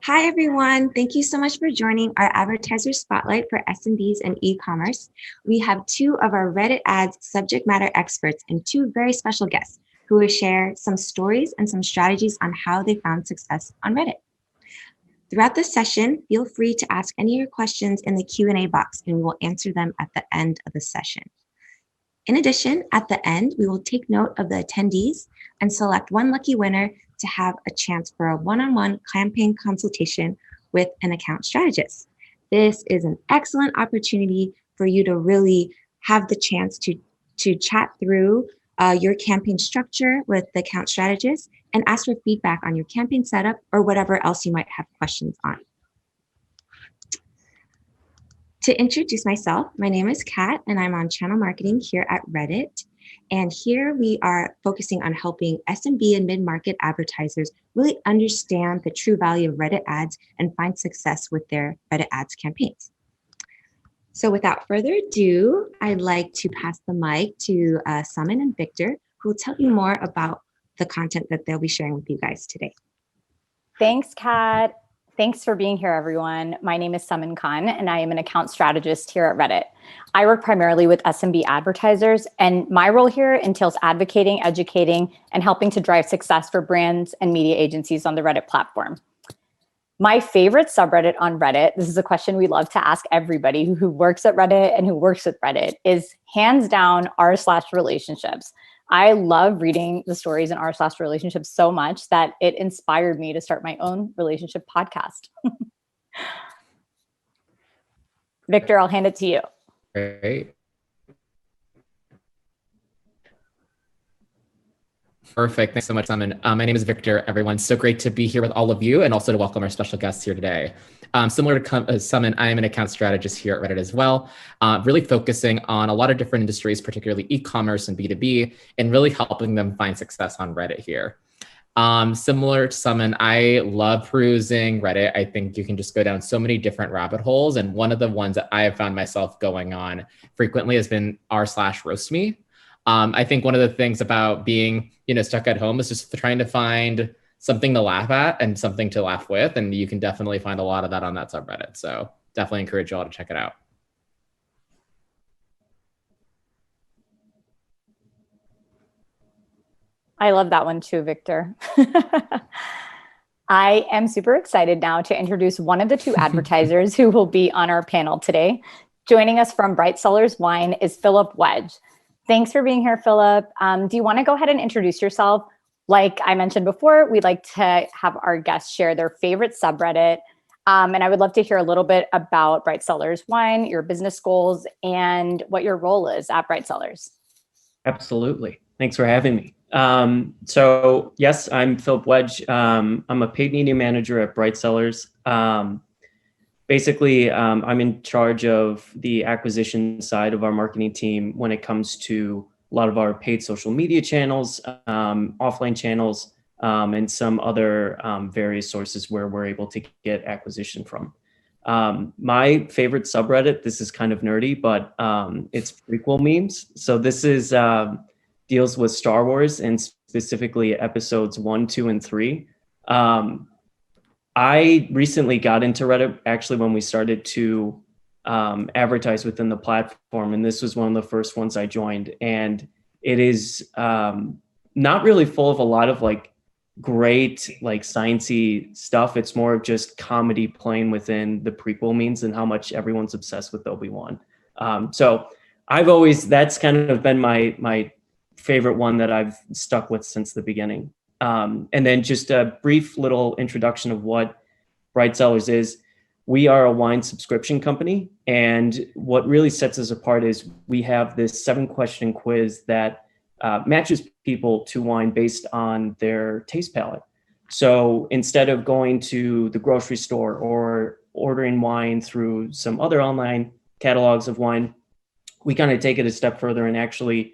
Hi, everyone. Thank you so much for joining our Advertiser Spotlight for SMBs and e-commerce. We have two of our Reddit ads subject matter experts and two very special guests who will share some stories and some strategies on how they found success on Reddit. Throughout this session, feel free to ask any of your questions in the Q&A box and we will answer them at the end of the session. In addition, at the end, we will take note of the attendees and select one lucky winner to have a chance for a one-on-one campaign consultation with an account strategist. This is an excellent opportunity for you to really have the chance to chat through your campaign structure with the account strategist and ask for feedback on your campaign setup or whatever else you might have questions on. To introduce myself, my name is Kat and I'm on channel marketing here at Reddit. And here we are focusing on helping SMB and mid-market advertisers really understand the true value of Reddit ads and find success with their Reddit ads campaigns. So without further ado, I'd like to pass the mic to Suman and Victor, who will tell you more about the content that they'll be sharing with you guys today. Thanks, Kat. Thanks for being here, everyone. My name is Suman Khan, and I am an account strategist here at Reddit. I work primarily with SMB advertisers, and my role here entails advocating, educating, and helping to drive success for brands and media agencies on the Reddit platform. My favorite subreddit on Reddit, this is a question we love to ask everybody who works at Reddit and who works with Reddit, is hands down r/relationships. I love reading the stories in r/relationships so much that it inspired me to start my own relationship podcast. Victor, I'll hand it to you. Great. Perfect. Thanks so much, Simon. My name is Victor, everyone. So great to be here with all of you and also to welcome our special guests here today. Similar to Simon, I am an account strategist here at Reddit as well, really focusing on a lot of different industries, particularly e-commerce and B2B, and really helping them find success on Reddit here. Similar to Simon, I love perusing Reddit. I think you can just go down so many different rabbit holes. And one of the ones that I have found myself going on frequently has been r/roast.me. I think one of the things about being stuck at home is just trying to find something to laugh at and something to laugh with. And you can definitely find a lot of that on that subreddit. So definitely encourage you all to check it out. I love that one too, Victor. I am super excited now to introduce one of the two advertisers who will be on our panel today. Joining us from Bright Cellars Wine is Philip Wedge. Thanks for being here, Philip. Do you want to go ahead and introduce yourself? Like I mentioned before, we'd like to have our guests share their favorite subreddit. And I would love to hear a little bit about Bright Cellars Wine, your business goals, and what your role is at Bright Cellars. Absolutely. Thanks for having me. So yes, I'm Philip Wedge. I'm a paid media manager at Bright Cellars. Basically, I'm in charge of the acquisition side of our marketing team when it comes to a lot of our paid social media channels, offline channels, and some other various sources where we're able to get acquisition from. My favorite subreddit, this is kind of nerdy, but it's prequel memes. So this is deals with Star Wars and specifically episodes 1, 2, and 3. I recently got into Reddit actually when we started to advertise within the platform. And this was one of the first ones I joined. And it is not really full of a lot of great sciencey stuff. It's more of just comedy playing within the prequel memes and how much everyone's obsessed with Obi-Wan. So that's kind of been my favorite one that I've stuck with since the beginning. And then just a brief little introduction of what Bright Cellars is. We are a wine subscription company. And what really sets us apart is we have this 7-question quiz that matches people to wine based on their taste palette. So instead of going to the grocery store or ordering wine through some other online catalogs of wine, we kind of take it a step further and actually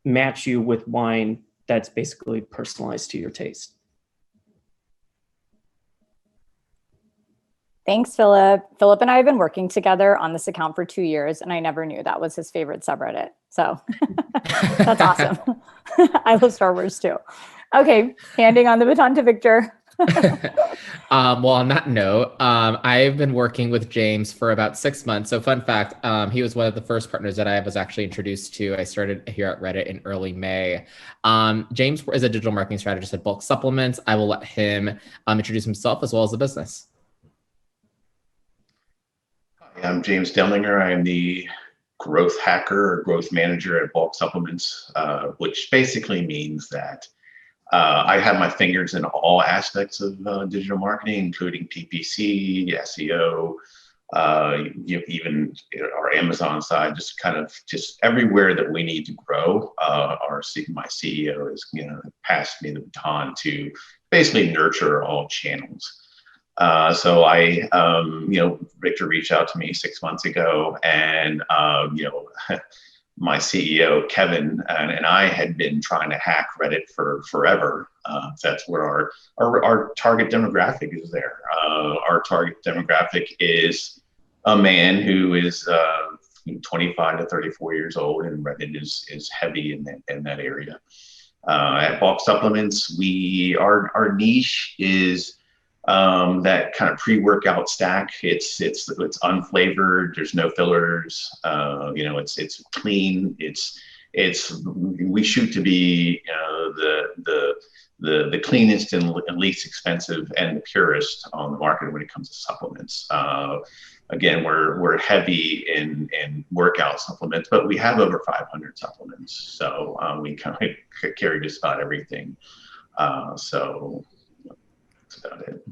match you with wine that's basically personalized to your taste. Thanks, Philip. Philip and I have been working together on this account for 2 years, and I never knew that was his favorite subreddit. So that's awesome. I love Star Wars too. Okay, handing on the baton to Victor. Well, on that note, I've been working with James for about 6 months. So fun fact, he was one of the first partners that I was actually introduced to. I started here at Reddit in early May. James is a digital marketing strategist at Bulk Supplements. I will let him introduce himself as well as the business. Hi, I'm James Dellinger. I am the growth hacker or growth manager at Bulk Supplements, which basically means that I have my fingers in all aspects of digital marketing, including PPC, SEO, even our Amazon side, just everywhere that we need to grow. My CEO has passed me the baton to basically nurture all channels. So Victor reached out to me 6 months ago, and my CEO, Kevin, and I had been trying to hack Reddit for forever. That's where our target demographic is there. Our target demographic is a man who is 25 to 34 years old, and Reddit is heavy in that area. At Bulk Supplements, our niche is that kind of pre-workout stack. It's unflavored. There's no fillers. It's clean. We shoot to be the cleanest and least expensive and the purest on the market when it comes to supplements. Again, we're heavy in workout supplements, but we have over 500 supplements. So we kind of carry just about everything. So that's about it.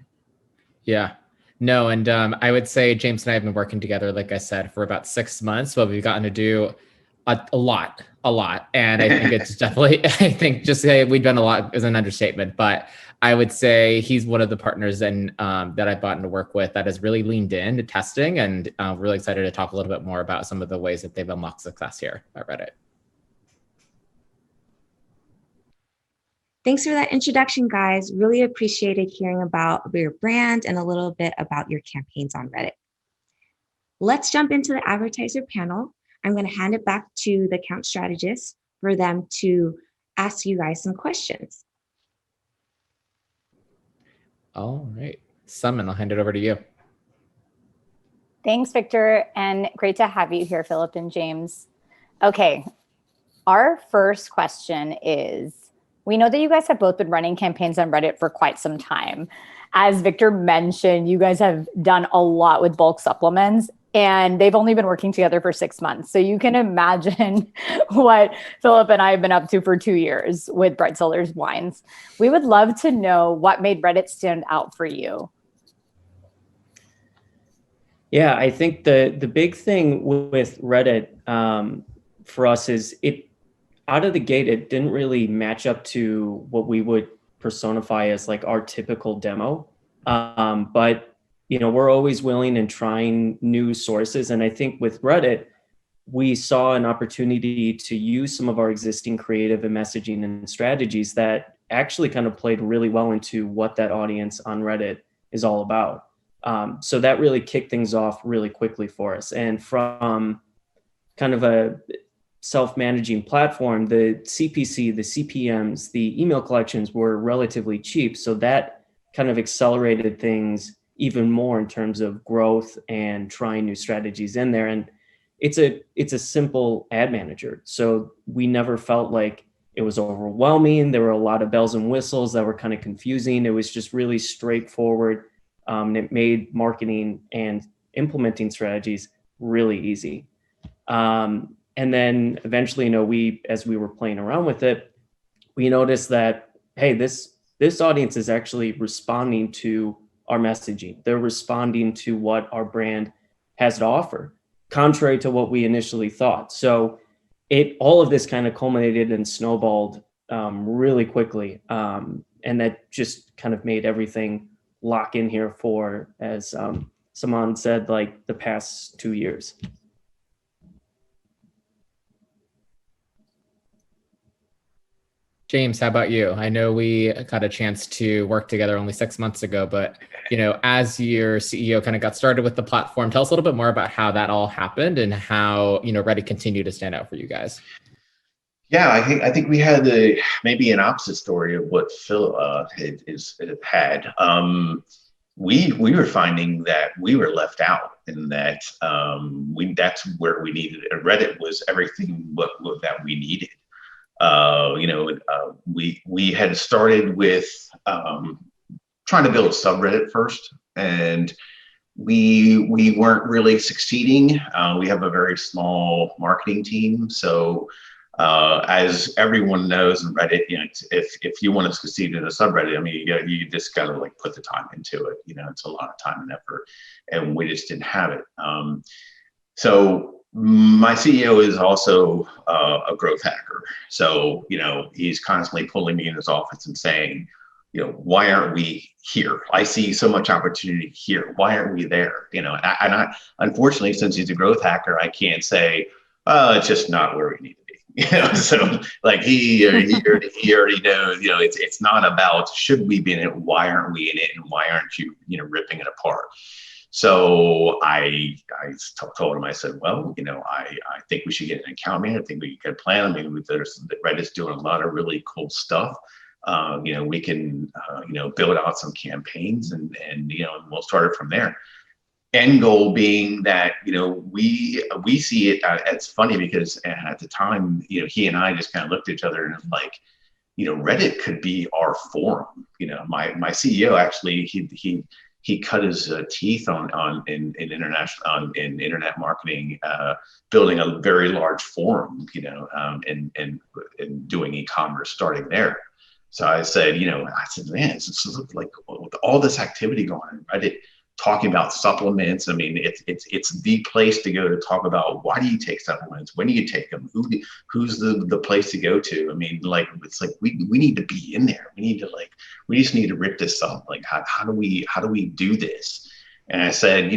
Yeah. No, and I would say James and I have been working together, like I said, for about 6 months, but we've gotten to do a lot. And I think it's definitely, just say we've done a lot is an understatement, but I would say he's one of the partners that I've gotten to work with that has really leaned into testing, and really excited to talk a little bit more about some of the ways that they've unlocked success here at Reddit. Thanks for that introduction, guys. Really appreciated hearing about your brand and a little bit about your campaigns on Reddit. Let's jump into the advertiser panel. I'm going to hand it back to the account strategists for them to ask you guys some questions. All right. Summon, I'll hand it over to you. Thanks, Victor, and great to have you here, Philip and James. Okay, our first question is, we know that you guys have both been running campaigns on Reddit for quite some time. As Victor mentioned, you guys have done a lot with Bulk Supplements, and they've only been working together for 6 months. So you can imagine what Philip and I have been up to for 2 years with Bright Cellars wines. We would love to know what made Reddit stand out for you. Yeah, I think the big thing with Reddit for us is out of the gate, it didn't really match up to what we would personify as like our typical demo. But we're always willing and trying new sources. And I think with Reddit, we saw an opportunity to use some of our existing creative and messaging and strategies that actually kind of played really well into what that audience on Reddit is all about. So that really kicked things off really quickly for us. And from kind of a self-managing platform, the CPC, the CPMs, the email collections were relatively cheap. So that kind of accelerated things even more in terms of growth and trying new strategies in there. And it's a simple ad manager. So we never felt like it was overwhelming. There were a lot of bells and whistles that were kind of confusing. It was just really straightforward. And it made marketing and implementing strategies really easy. And then eventually, as we were playing around with it, we noticed that, hey, this audience is actually responding to our messaging. They're responding to what our brand has to offer, contrary to what we initially thought. So all of this kind of culminated and snowballed really quickly. And that just kind of made everything lock in here for, as Saman said, like the past 2 years. James, how about you? I know we got a chance to work together only 6 months ago, but as your CEO kind of got started with the platform, tell us a little bit more about how that all happened and how Reddit continued to stand out for you guys. Yeah, I think we had maybe an opposite story of what Phil had. We were finding that we were left out, and that that's where we needed it. Reddit was everything what that we needed. We had started with trying to build a subreddit first, and we weren't really succeeding. We have a very small marketing team, so as everyone knows in Reddit, if you want to succeed in a subreddit, I mean, you just got to like put the time into it. It's a lot of time and effort, and we just didn't have it. So my CEO is also a growth hacker. So he's constantly pulling me in his office and saying, why aren't we here? I see so much opportunity here. Why aren't we there? And I unfortunately, since he's a growth hacker, I can't say, it's just not where we need to be. So like he already knows, it's not about should we be in it, why aren't we in it, and why aren't you, ripping it apart. So I told him, I said, well, I think we should get an account manager. I think we could plan. I mean, Reddit's doing a lot of really cool stuff. We can, build out some campaigns and we'll start it from there. End goal being that, we see it, it's funny because at the time, he and I just kind of looked at each other and was like, Reddit could be our forum. My CEO actually, he cut his teeth in internet marketing, building a very large forum, and doing e-commerce starting there. So I said, man, it's like with all this activity going on, Reddit, talking about supplements. I mean, it's the place to go to talk about why do you take supplements? When do you take them? Who's the place to go to? I mean, like, it's like we need to be in there. We just need to rip this up. Like, how do we do this? And I said,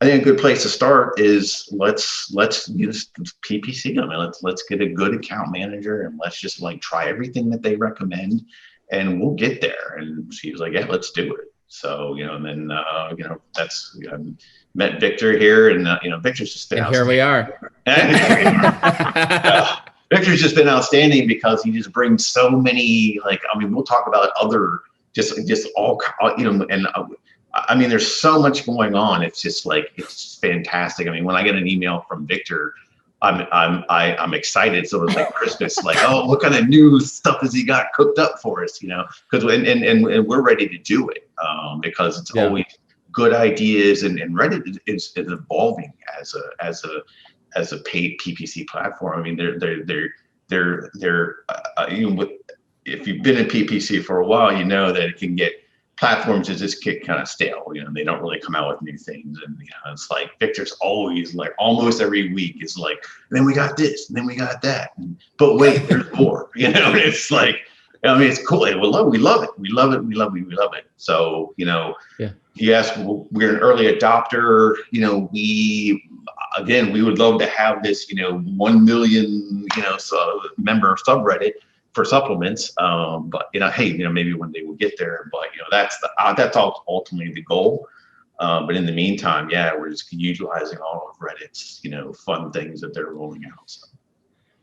I think a good place to start is let's use PPC. I mean, let's get a good account manager and let's just like try everything that they recommend, and we'll get there. And she was like, yeah, let's do it. So, and then, that's, met Victor here, and, Victor's just been outstanding. Here we are. Victor's just been outstanding because he just brings so many, like, I mean, we'll talk about other, just all, and I mean, there's so much going on. It's just like, it's fantastic. I mean, when I get an email from Victor, I'm excited. So it's like Christmas, like, oh, what kind of new stuff has he got cooked up for us? Because and we're ready to do it, because it's always good ideas, and Reddit is evolving as a paid PPC platform. I mean, they're if you've been in PPC for a while, you know that it can get platforms that just get kind of stale. They don't really come out with new things. And it's like Victor's always like, almost every week is like, then we got this, and then we got that. But wait, there's more. It's like, I mean, it's cool. We love it. So, yes, we're an early adopter. We would love to have this, 1 million, member subreddit for supplements, but hey, maybe one day we'll get there. But that's ultimately the goal. But in the meantime, we're just utilizing all of Reddit's fun things that they're rolling out. So.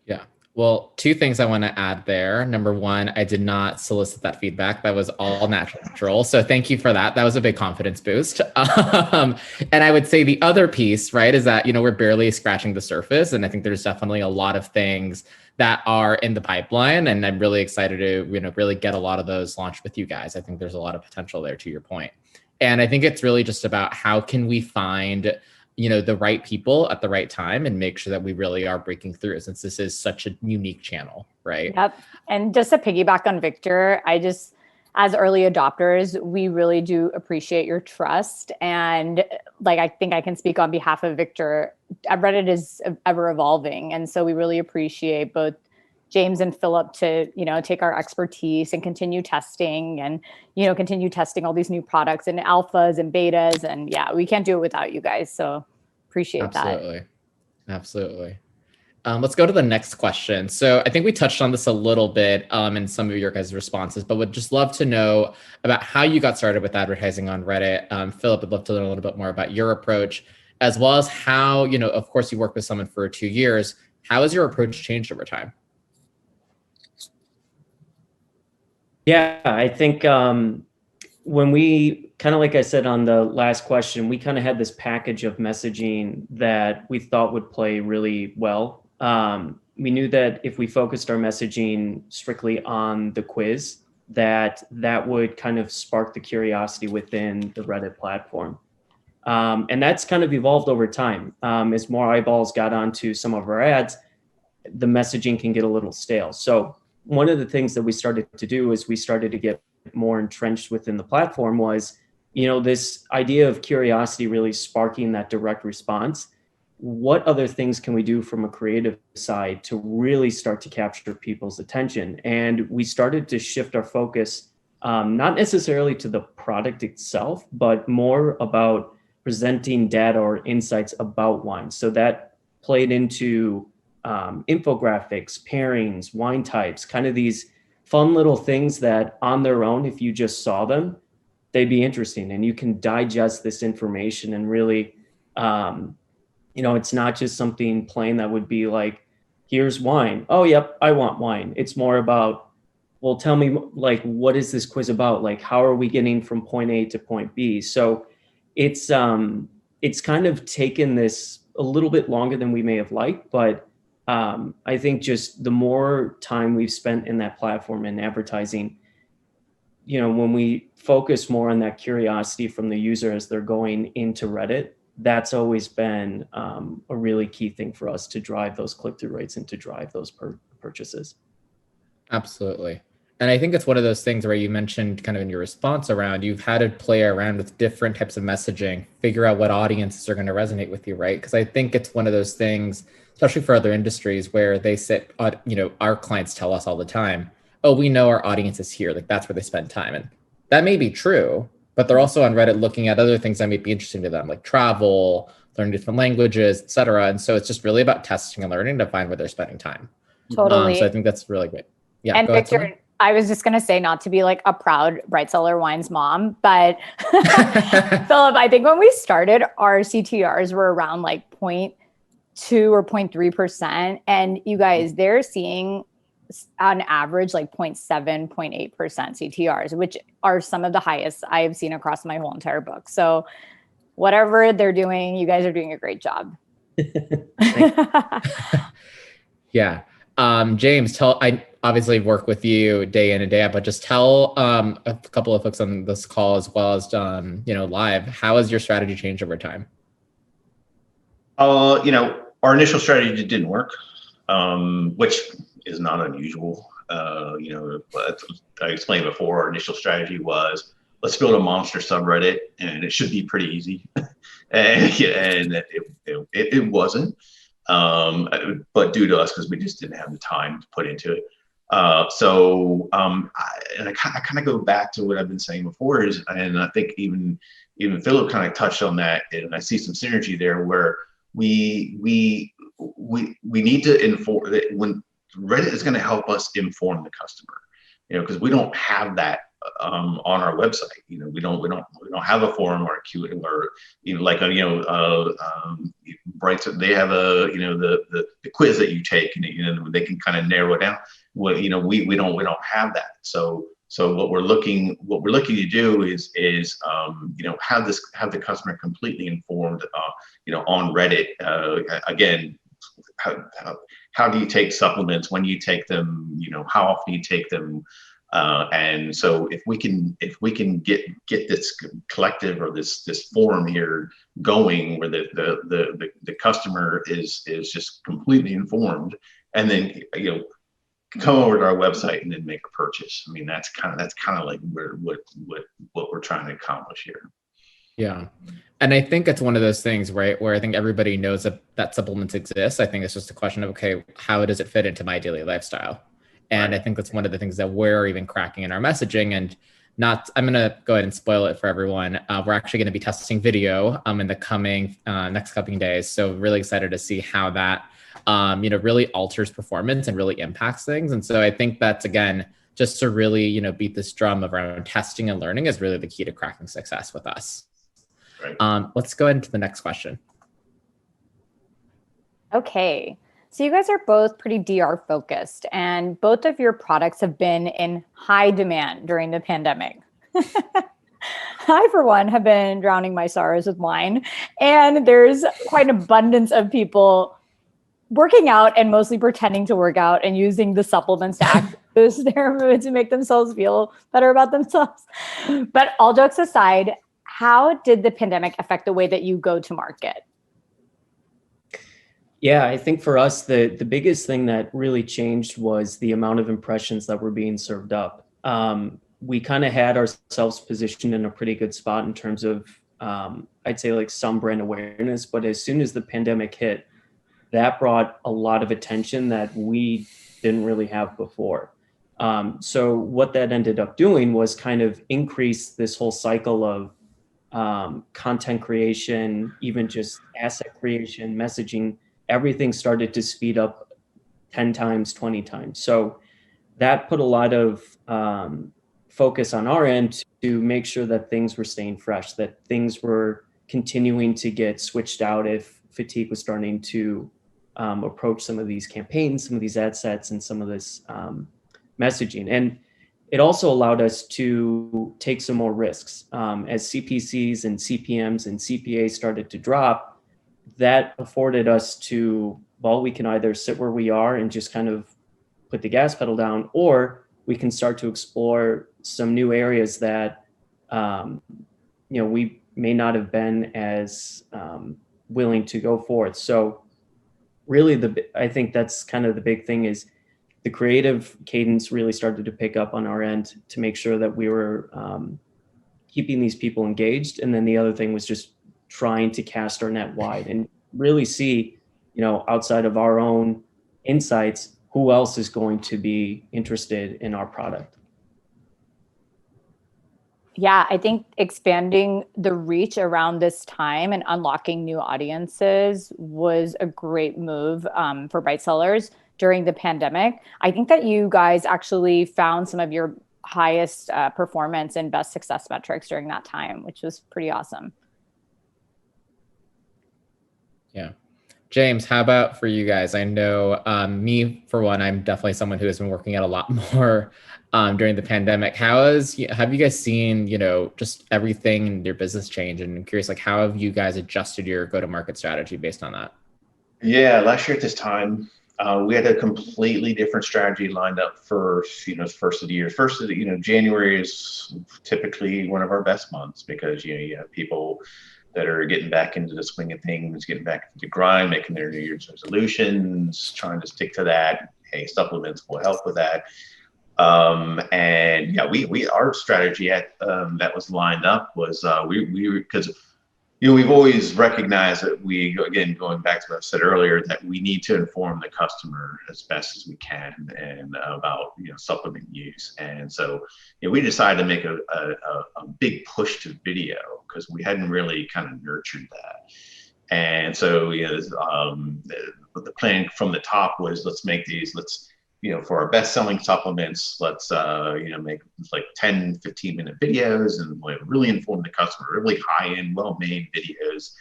Yeah. Well, two things I want to add there. Number one, I did not solicit that feedback. That was all natural. So thank you for that. That was a big confidence boost. And I would say the other piece, right, is that, we're barely scratching the surface. And I think there's definitely a lot of things that are in the pipeline. And I'm really excited to, really get a lot of those launched with you guys. I think there's a lot of potential there, to your point. And I think it's really just about how can we find the right people at the right time and make sure that we really are breaking through, since this is such a unique channel, right? Yep. And just to piggyback on Victor, as early adopters, we really do appreciate your trust. And like, I think I can speak on behalf of Victor, Reddit is ever evolving. And so we really appreciate both James and Philip to, take our expertise and continue testing and, continue testing all these new products and alphas and betas. And we can't do it without you guys. So appreciate that. Absolutely. Let's go to the next question. So I think we touched on this a little bit in some of your guys' responses, but would just love to know about how you got started with advertising on Reddit. Philip, I'd love to learn a little bit more about your approach, as well as how, of course, you worked with someone for 2 years. How has your approach changed over time? Yeah, I think when we kind of, like I said on the last question, we kind of had this package of messaging that we thought would play really well. We knew that if we focused our messaging strictly on the quiz, that would kind of spark the curiosity within the Reddit platform. And that's kind of evolved over time. As more eyeballs got onto some of our ads, the messaging can get a little stale. So one of the things that we started to do is we started to get more entrenched within the platform was, this idea of curiosity really sparking that direct response. What other things can we do from a creative side to really start to capture people's attention? And we started to shift our focus, not necessarily to the product itself, but more about presenting data or insights about wine. So that played into infographics, pairings, wine types, kind of these fun little things that on their own, if you just saw them, they'd be interesting and you can digest this information and really, it's not just something plain that would be like, here's wine. Oh, yep, I want wine. It's more about, well, tell me, like, what is this quiz about? Like, how are we getting from point A to point B? So it's kind of taken this a little bit longer than we may have liked, but I think just the more time we've spent in that platform and advertising, when we focus more on that curiosity from the user as they're going into Reddit, that's always been a really key thing for us to drive those click-through rates and to drive those purchases. Absolutely. And I think it's one of those things where you mentioned kind of in your response around, you've had to play around with different types of messaging, figure out what audiences are going to resonate with you, right? Because I think it's one of those things, especially for other industries where they sit, our clients tell us all the time, oh, we know our audience is here. Like that's where they spend time. And that may be true, but they're also on Reddit looking at other things that may be interesting to them, like travel, learning different languages, et cetera. And so it's just really about testing and learning to find where they're spending time. Totally. So I think that's really great. Yeah. And Victor, I was just going to say, not to be like a proud Bright Cellar Wines mom, but Philip, I think when we started, our CTRs were around like 0.2 or 0.3%. And you guys, they're seeing on average like 0.7, 0.8% CTRs, which are some of the highest I have seen across my whole entire book. So whatever they're doing, you guys are doing a great job. Yeah. James, I obviously work with you day in and day out, but just tell a couple of folks on this call as well as live, how has your strategy changed over time? Our initial strategy didn't work, which is not unusual. But I explained before, our initial strategy was, let's build a monster subreddit and it should be pretty easy. and it wasn't. But due to us, because we just didn't have the time to put into it. I kind of go back to what I've been saying before and I think even Philip kind of touched on that, and I see some synergy there where we need to inform that when Reddit is going to help us inform the customer, because we don't have that on our website. We don't have a forum or a Q or Bright. They have the quiz that you take, and they can kind of narrow it down. Well, we don't have that. So what we're looking to do is have the customer completely informed on Reddit. Again, how do you take supplements, when you take them, how often you take them. And so if we can get this collective or this forum here going where the customer is just completely informed, and then come over to our website and then make a purchase. I mean, that's kind of like what we're trying to accomplish here. Yeah. And I think it's one of those things, right, where I think everybody knows that supplements exist. I think it's just a question of, okay, how does it fit into my daily lifestyle? And right. I think that's one of the things that we're even cracking in our messaging. And I'm going to go ahead and spoil it for everyone. We're actually going to be testing video in the coming next couple days. So really excited to see how that really alters performance and really impacts things. And so I think that's, again, just to really, beat this drum of around testing and learning is really the key to cracking success with us. Right. Let's go into the next question. Okay. So you guys are both pretty DR focused, and both of your products have been in high demand during the pandemic. I, for one, have been drowning my sorrows with wine, and there's quite an abundance of people working out and mostly pretending to work out and using the supplements to actually boost their mood to make themselves feel better about themselves. But all jokes aside, how did the pandemic affect the way that you go to market? Yeah, I think for us, the biggest thing that really changed was the amount of impressions that were being served up. We kind of had ourselves positioned in a pretty good spot in terms of, I'd say like some brand awareness, but as soon as the pandemic hit, that brought a lot of attention that we didn't really have before. So what that ended up doing was kind of increase this whole cycle of content creation, even just asset creation, messaging. Everything started to speed up 10 times, 20 times. So that put a lot of focus on our end to make sure that things were staying fresh, that things were continuing to get switched out if fatigue was starting to approach some of these campaigns, some of these ad sets, and some of this messaging. And it also allowed us to take some more risks. As CPCs and CPMs and CPAs started to drop, that afforded us to, well, we can either sit where we are and just kind of put the gas pedal down, or we can start to explore some new areas that, we may not have been as willing to go forth. So really, I think that's kind of the big thing is the creative cadence really started to pick up on our end to make sure that we were keeping these people engaged. And then the other thing was just trying to cast our net wide and really see, outside of our own insights, who else is going to be interested in our product. Yeah, I think expanding the reach around this time and unlocking new audiences was a great move for Bright Cellars during the pandemic. I think that you guys actually found some of your highest performance and best success metrics during that time, which was pretty awesome. Yeah. James, how about for you guys? I know me, for one, I'm definitely someone who has been working out a lot more during the pandemic. Have you guys seen, just everything in your business change? And I'm curious, how have you guys adjusted your go-to-market strategy based on that? Yeah, last year at this time, we had a completely different strategy lined up for, first of the year. January is typically one of our best months because, you have people that are getting back into the swing of things, getting back into the grind, making their New Year's resolutions, trying to stick to that. Hey, supplements will help with that. And yeah, our strategy that was lined up was because we've always recognized that again, going back to what I said earlier, that we need to inform the customer as best as we can and about supplement use. And so we decided to make a big push to video because we hadn't really kind of nurtured that. And so the plan from the top was for our best selling supplements, let's make like 10, 15-minute videos and really inform the customer, really high-end, well-made videos.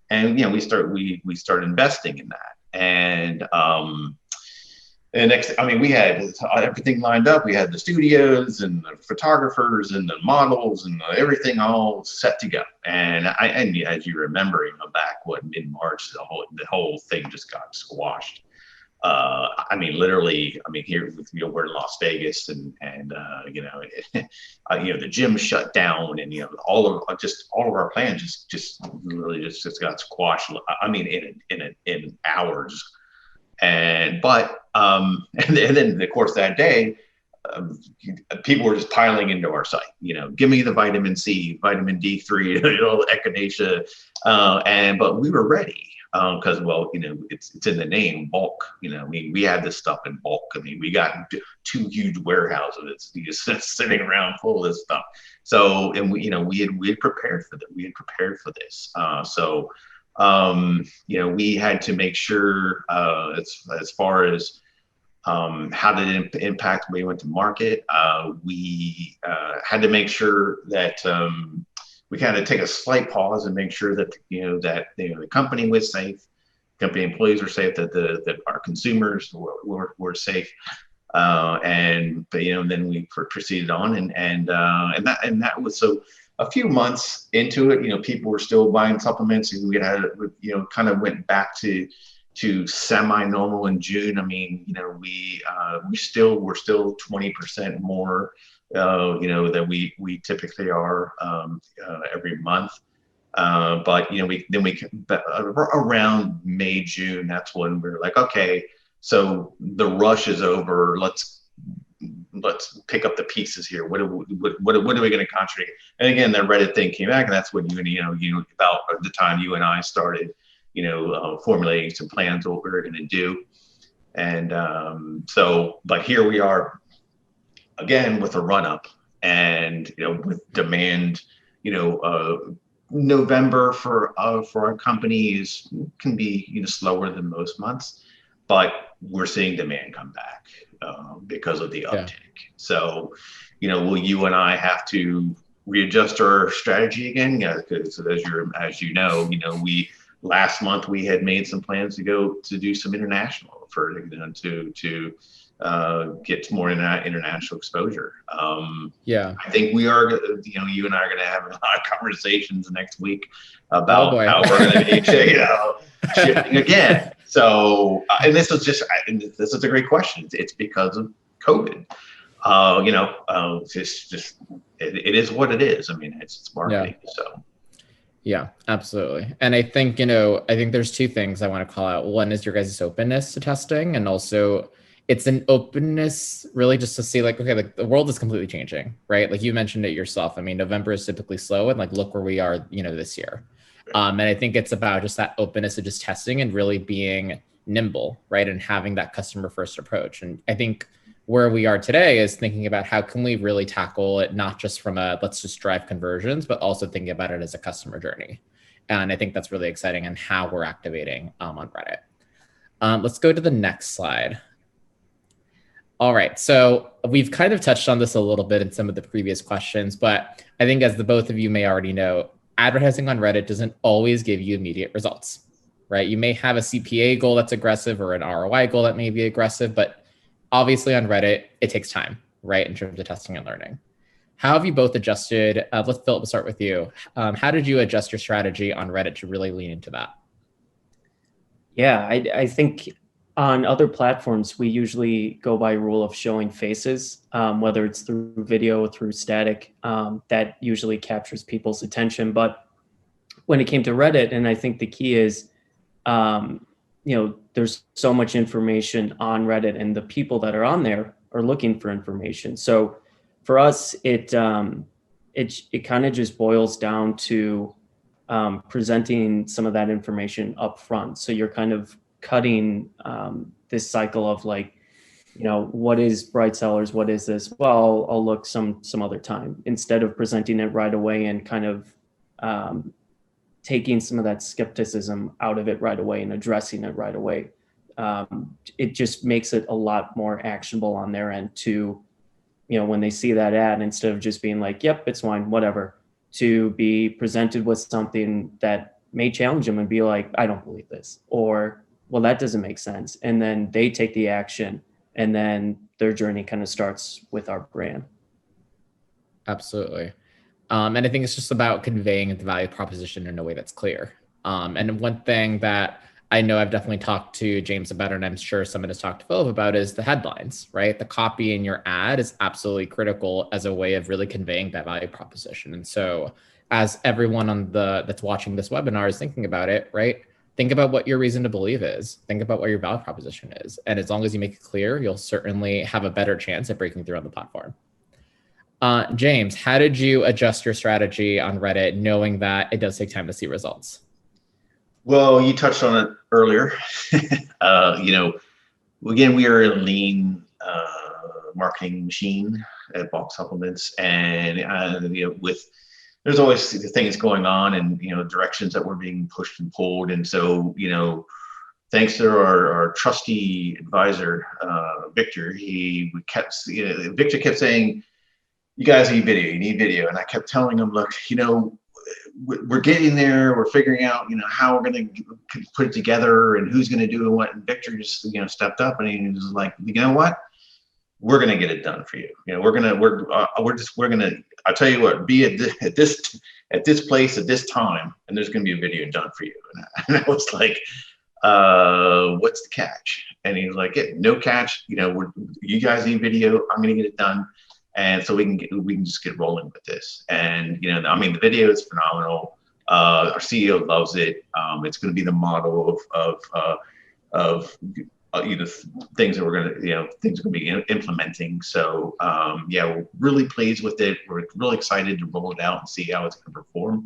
And we start investing in that. And we had everything lined up. We had the studios and the photographers and the models and everything all set to go. And as you remember, back mid-March, the whole thing just got squashed. Literally, here we're in Las Vegas and the gym shut down and all of our plans just really got squashed. In hours. And then of course that day, people were just piling into our site. Give me the vitamin C, vitamin D3, echinacea, but we were ready. Because it's in the name, bulk. We had this stuff in bulk. We got 2 huge warehouses just sitting around full of this stuff. So, and we had prepared for that. We had prepared for this. We had to make sure as far as how did it impact the way we went to market. We had to make sure that. We kind of take a slight pause and make sure that the company was safe, company employees were safe, that our consumers were safe. But then we proceeded on, and that was so. A few months into it, people were still buying supplements, and we had, kind of went back to semi-normal in June. I mean, we're still 20% more, than we typically are every month. But around May, June, that's when we were like, okay, so the rush is over. Let's pick up the pieces here. What are we going to concentrate? And again, that Reddit thing came back, and that's when about the time you and I started, formulating some plans of what we were going to do. And but here we are again with a run up, and with demand. November for our companies can be slower than most months, but we're seeing demand come back because of the uptick. So, will you and I have to readjust our strategy again? Yeah, because as you know, we last month we had made some plans to go to do some international to get more international exposure. I think we are, you and I are going to have a lot of conversations next week about how we're going to be, shifting again. So, and this is a great question. It's because of COVID. It is what it is. I mean, it's marketing. Yeah. So. Yeah, absolutely. And I think, there's two things I want to call out. One is your guys' openness to testing, and also it's an openness really just to see the world is completely changing, right? Like you mentioned it yourself. I mean, November is typically slow, and look where we are, this year. And I think it's about just that openness of just testing and really being nimble, right? And having that customer first approach. And I think where we are today is thinking about how can we really tackle it, not just from let's just drive conversions, but also thinking about it as a customer journey. And I think that's really exciting and how we're activating on Reddit. Let's go to the next slide. All right, so we've kind of touched on this a little bit in some of the previous questions, but I think as the both of you may already know, advertising on Reddit doesn't always give you immediate results, right? You may have a CPA goal that's aggressive or an ROI goal that may be aggressive, but obviously on Reddit, it takes time, right? In terms of testing and learning. How have you both adjusted? Philip, we'll start with you. How did you adjust your strategy on Reddit to really lean into that? Yeah, I think on other platforms, we usually go by rule of showing faces, whether it's through video or through static, that usually captures people's attention. But when it came to Reddit, and I think the key is, there's so much information on Reddit, and the people that are on there are looking for information. So for us, it kind of just boils down to presenting some of that information up front. So you're kind of cutting this cycle of what is Bright Cellars? What is this? Well, I'll look some other time, instead of presenting it right away and kind of taking some of that skepticism out of it right away and addressing it right away. It just makes it a lot more actionable on their end to, when they see that ad, instead of just being like, yep, it's fine, whatever, to be presented with something that may challenge them and be like, I don't believe this, or, well, that doesn't make sense. And then they take the action, and then their journey kind of starts with our brand. Absolutely. And I think it's just about conveying the value proposition in a way that's clear. And one thing that I know I've definitely talked to James about, and I'm sure someone has talked to Philip about, is the headlines, right? The copy in your ad is absolutely critical as a way of really conveying that value proposition. And so as everyone that's watching this webinar is thinking about it, right? Think about what your reason to believe is. Think about what your value proposition is. And as long as you make it clear, you'll certainly have a better chance at breaking through on the platform. James, how did you adjust your strategy on Reddit, knowing that it does take time to see results? Well, you touched on it earlier. Again, we are a lean marketing machine at Bulk Supplements, and there's always things going on, and directions that we're being pushed and pulled, and so thanks to our trusty advisor, Victor, Victor kept saying, you guys need video, and I kept telling him, look, we're getting there. We're figuring out, how we're going to put it together and who's going to do what. And Victor just, stepped up and he was like, you know what? We're going to get it done for you. We're going to, I'll tell you what, be at this place at this time, and there's going to be a video done for you. And I was like, what's the catch? And he was like, yeah, no catch. You guys need video. I'm going to get it done. And so we can just get rolling with this. And, the video is phenomenal. Our CEO loves it. It's going to be the model of things that we're going to, things we're going to be implementing. So, we're really pleased with it. We're really excited to roll it out and see how it's going to perform.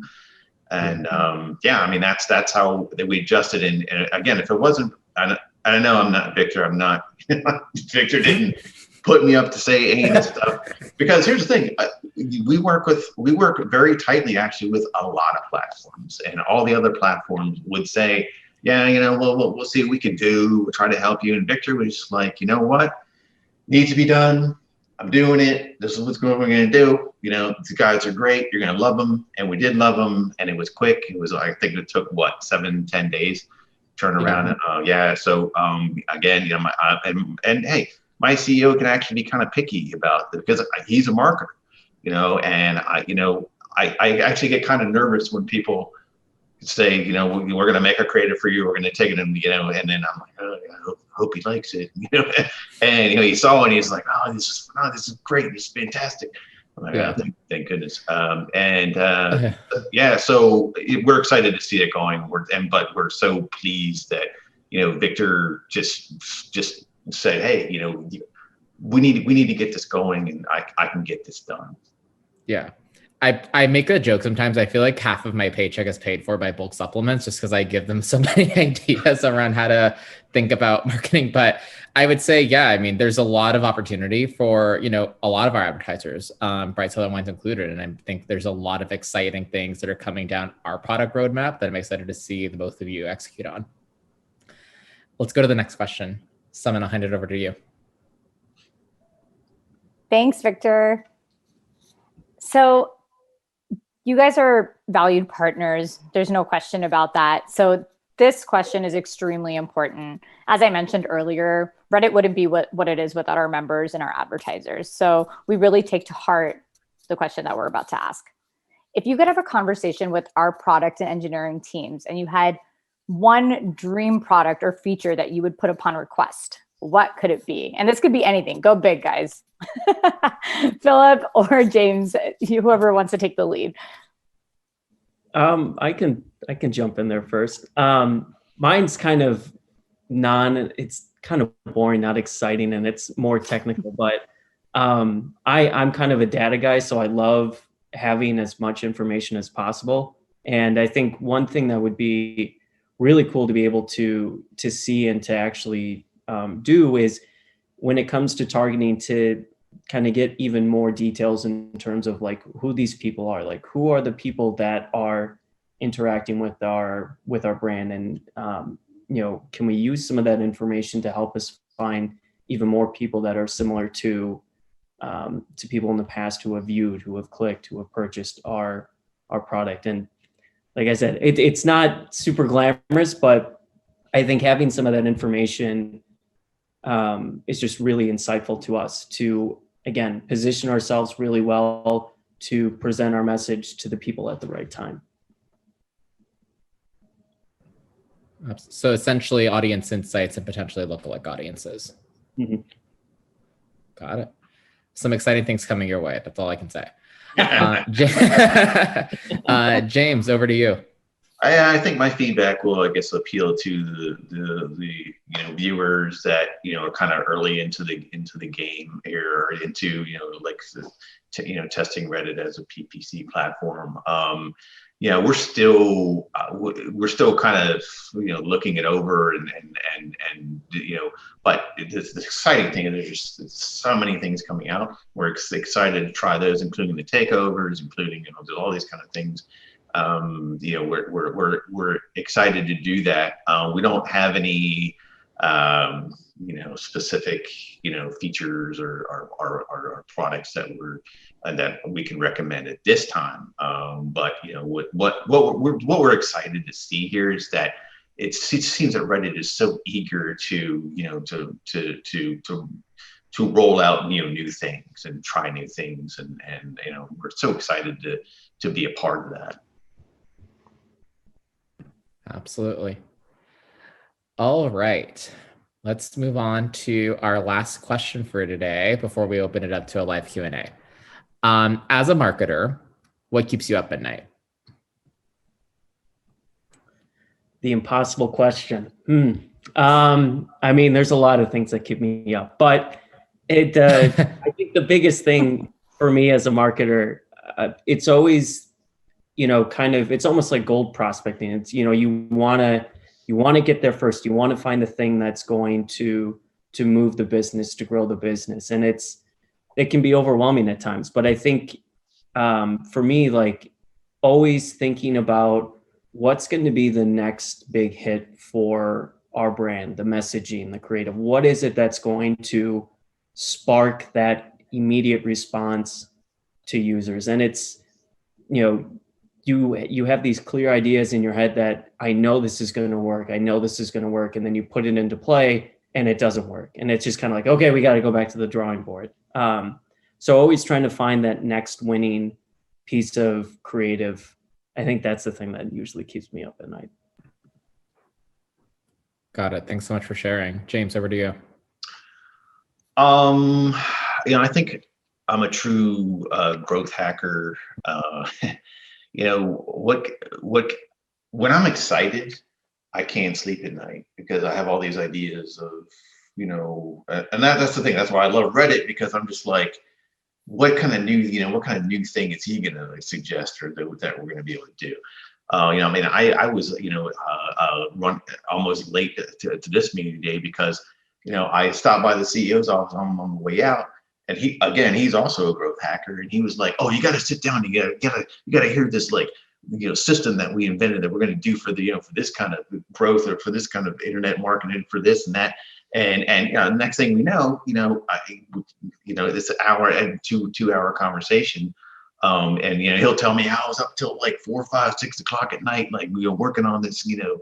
And that's how we adjusted. And again, if it wasn't, I know I'm not Victor. I'm not. Victor didn't put me up to say any of this stuff, because here's the thing: we work very tightly actually with a lot of platforms, and all the other platforms would say, yeah, we'll see what we can do. We'll try to help you. And Victor was just like, you know what needs to be done? I'm doing it. This is what we're going to do. The guys are great. You're going to love them. And we did love them. And it was quick. It was, I think it took 7-10 days turn around. So again, and hey, my CEO can actually be kind of picky about it because he's a marketer, and I actually get kind of nervous when people say, we're going to make a creative for you. We're going to take it and, and then I'm like, oh, I hope he likes it, and, he saw it and he's like, oh, this is great. This is fantastic. I'm like, oh, thank goodness. So we're excited to see it going. But we're so pleased that, Victor just said, hey, we need to get this going, and I can get this done. Yeah. I make a joke sometimes. I feel like half of my paycheck is paid for by bulk supplements just because I give them so many ideas around how to think about marketing. But I would say, there's a lot of opportunity for, a lot of our advertisers, Bright Cellars wines included. And I think there's a lot of exciting things that are coming down our product roadmap that I'm excited to see the both of you execute on. Let's go to the next question. Summon, I'll hand it over to you. Thanks, Victor. So you guys are valued partners. There's no question about that. So this question is extremely important. As I mentioned earlier, Reddit wouldn't be what it is without our members and our advertisers. So we really take to heart the question that we're about to ask. If you could have a conversation with our product and engineering teams and you had one dream product or feature that you would put upon request, what could it be? And this could be anything. Go big, guys. Philip or James, whoever wants to take the lead. I can jump in there first. Mine's kind of it's kind of boring, not exciting, and it's more technical, but I'm kind of a data guy, so I love having as much information as possible. And I think one thing that would be really cool to be able to see and to actually do is when it comes to targeting, to kind of get even more details in terms of like who these people are, like who are the people that are interacting with our brand, and can we use some of that information to help us find even more people that are similar to people in the past who have viewed, who have clicked, who have purchased our product. And like I said, it's not super glamorous, but I think having some of that information is just really insightful to us to, again, position ourselves really well to present our message to the people at the right time. So essentially audience insights and potentially lookalike audiences. Mm-hmm. Got it. Some exciting things coming your way. That's all I can say. James, over to you. I think my feedback will, I guess, appeal to the viewers that are kind of early into the game here, into testing Reddit as a PPC platform. We're still kind of looking it over and but the exciting thing is there's just so many things coming out. We're excited to try those, including the takeovers, including all these kind of things. We're excited to do that. We don't have any specific, features or products that we can recommend at this time. But what we're excited to see here is that it seems that Reddit is so eager to roll out new things and try new things, and we're so excited to be a part of that. Absolutely. All right. Let's move on to our last question for today before we open it up to a live Q&A. As a marketer, what keeps you up at night? The impossible question. I mean, there's a lot of things that keep me up, but I think the biggest thing for me as a marketer, it's always, it's almost like gold prospecting. It's, you want to get there first. You want to find the thing that's going to move the business, to grow the business. And it can be overwhelming at times, but I think for me, like always thinking about what's going to be the next big hit for our brand, the messaging, the creative. What is it that's going to spark that immediate response to users? And it's, you have these clear ideas in your head that I know this is going to work. I know this is going to work. And then you put it into play and it doesn't work. And it's just kind of like, okay, we got to go back to the drawing board. So always trying to find that next winning piece of creative. I think that's the thing that usually keeps me up at night. Got it. Thanks so much for sharing. James, over to you. I think I'm a true growth hacker. When I'm excited, I can't sleep at night because I have all these ideas of, and that's the thing. That's why I love Reddit, because I'm just like, what kind of new thing is he going to suggest or that we're going to be able to do? I was, run almost late to this meeting today because, I stopped by the CEO's office on the way out, and he's also a growth hacker, and he was like, "Oh, you got to sit down. You got to hear this system that we invented that we're going to do for for this kind of growth or for this kind of internet marketing for this and that." And next thing we know, this hour and 2-hour conversation. And he'll tell me I was up till like 4, 5, 6 o'clock at night, like working on this, this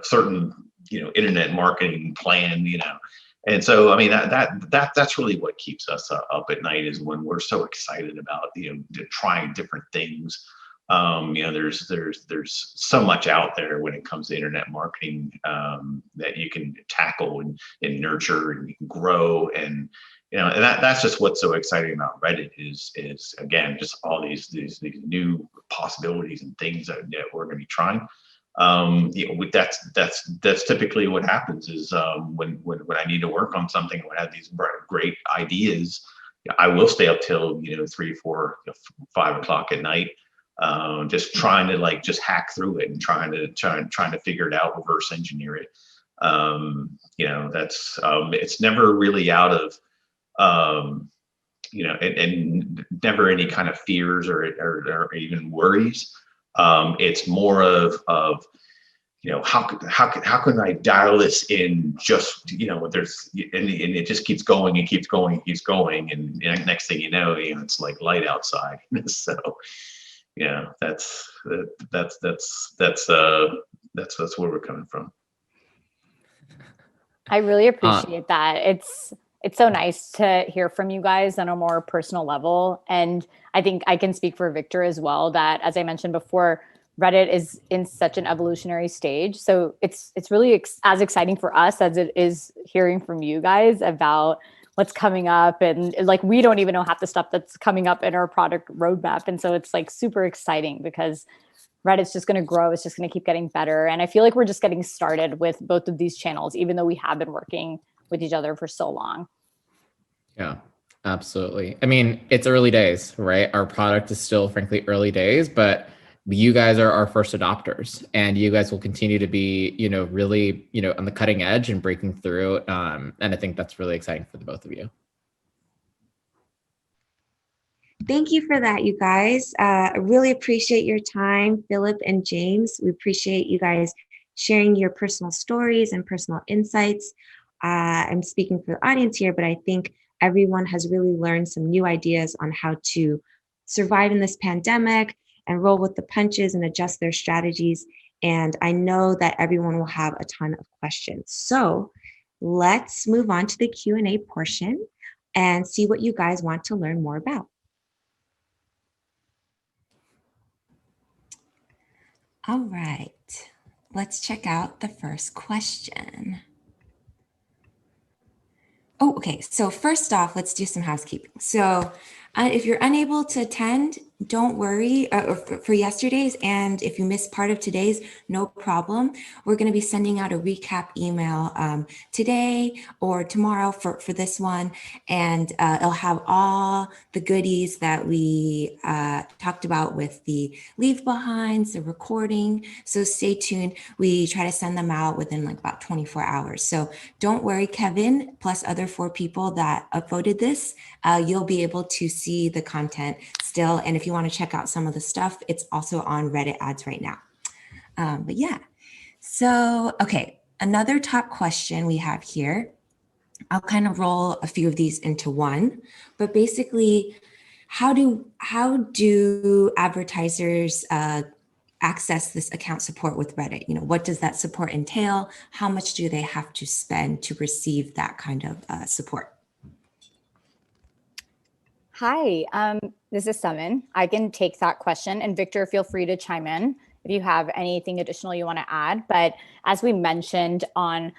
certain internet marketing plan, And so, I mean, that's really what keeps us up at night, is when we're so excited about trying different things. There's so much out there when it comes to internet marketing that you can tackle and nurture and you can grow, and and that's just what's so exciting about Reddit is again just all these new possibilities and things that we're going to be trying. That's typically what happens is when I need to work on something, when I have these great ideas, I will stay up till 3, 4, 5 o'clock at night. Just trying to just hack through it and trying to figure it out, reverse engineer it. That's it's never really out of and never any kind of fears or even worries. It's more of how can I dial this in? Just there's and it just keeps going and keeps going and keeps going, and next thing you know, it's like light outside. So. Yeah, that's where we're coming from. I really appreciate that. It's so nice to hear from you guys on a more personal level. And I think I can speak for Victor as well, that as I mentioned before, Reddit is in such an evolutionary stage. So it's really as exciting for us as it is hearing from you guys about what's coming up, and we don't even know half the stuff that's coming up in our product roadmap. And so it's super exciting because Reddit's just going to grow. It's just going to keep getting better. And I feel like we're just getting started with both of these channels, even though we have been working with each other for so long. Yeah, absolutely. I mean, it's early days, right? Our product is still frankly early days, but you guys are our first adopters, and you guys will continue to be, really, on the cutting edge and breaking through. And I think that's really exciting for the both of you. Thank you for that, you guys. I really appreciate your time, Philip and James. We appreciate you guys sharing your personal stories and personal insights. I'm speaking for the audience here, but I think everyone has really learned some new ideas on how to survive in this pandemic and roll with the punches and adjust their strategies. And I know that everyone will have a ton of questions. So let's move on to the Q&A portion and see what you guys want to learn more about. All right, let's check out the first question. Oh, okay. So first off, let's do some housekeeping. So if you're unable to attend, don't worry for yesterday's. And if you missed part of today's, no problem. We're going to be sending out a recap email today or tomorrow for this one. And it'll have all the goodies that we talked about with the leave behinds, the recording. So stay tuned. We try to send them out within like about 24 hours. So don't worry, Kevin, plus other 4 people that upvoted this, you'll be able to see the content still. And if you want to check out some of the stuff, it's also on Reddit ads right now. But yeah, so, okay, another top question we have here. I'll kind of roll a few of these into one, but basically, how do advertisers access this account support with Reddit? You know, what does that support entail? How much do they have to spend to receive that kind of support? Hi, this is Summon. I can take that question, and Victor, feel free to chime in if you have anything additional you want to add. But as we mentioned on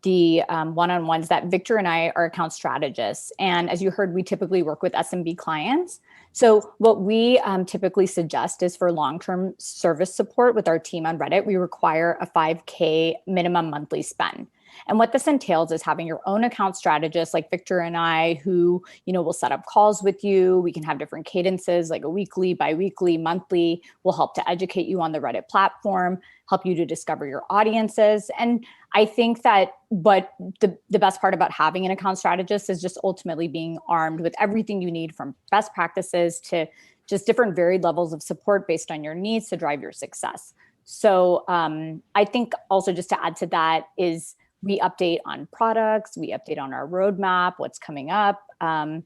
the one-on-ones, that Victor and I are account strategists. And as you heard, we typically work with SMB clients. So what we typically suggest is for long-term service support with our team on Reddit, we require a $5K minimum monthly spend. And what this entails is having your own account strategist like Victor and I, who, you know, will set up calls with you. We can have different cadences like a weekly, biweekly, monthly. We'll help to educate you on the Reddit platform, help you to discover your audiences. And I think that the best part about having an account strategist is just ultimately being armed with everything you need, from best practices to just different varied levels of support based on your needs to drive your success. So I think also just to add to that is we update on products, we update on our roadmap, what's coming up. And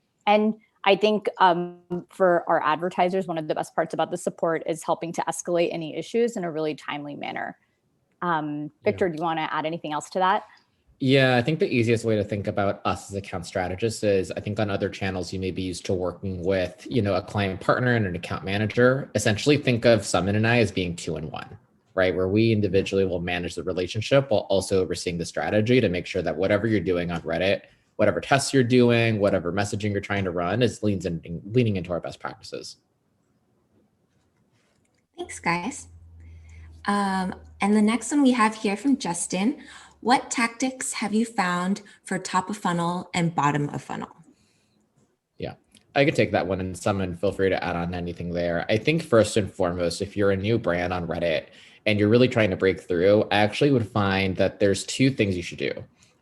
I think for our advertisers, one of the best parts about the support is helping to escalate any issues in a really timely manner. Victor, do you want to add anything else to that? Yeah, I think the easiest way to think about us as account strategists is, I think on other channels, you may be used to working with, you know, a client partner and an account manager. Essentially think of Summon and I as being 2 in 1. Right? Where we individually will manage the relationship while also overseeing the strategy to make sure that whatever you're doing on Reddit, whatever tests you're doing, whatever messaging you're trying to run is leaning into our best practices. Thanks, guys. And the next one we have here from Justin. What tactics have you found for top of funnel and bottom of funnel? Yeah, I could take that one, and Summon, feel free to add on anything there. I think first and foremost, if you're a new brand on Reddit and you're really trying to break through, I actually would find that there's 2 things you should do.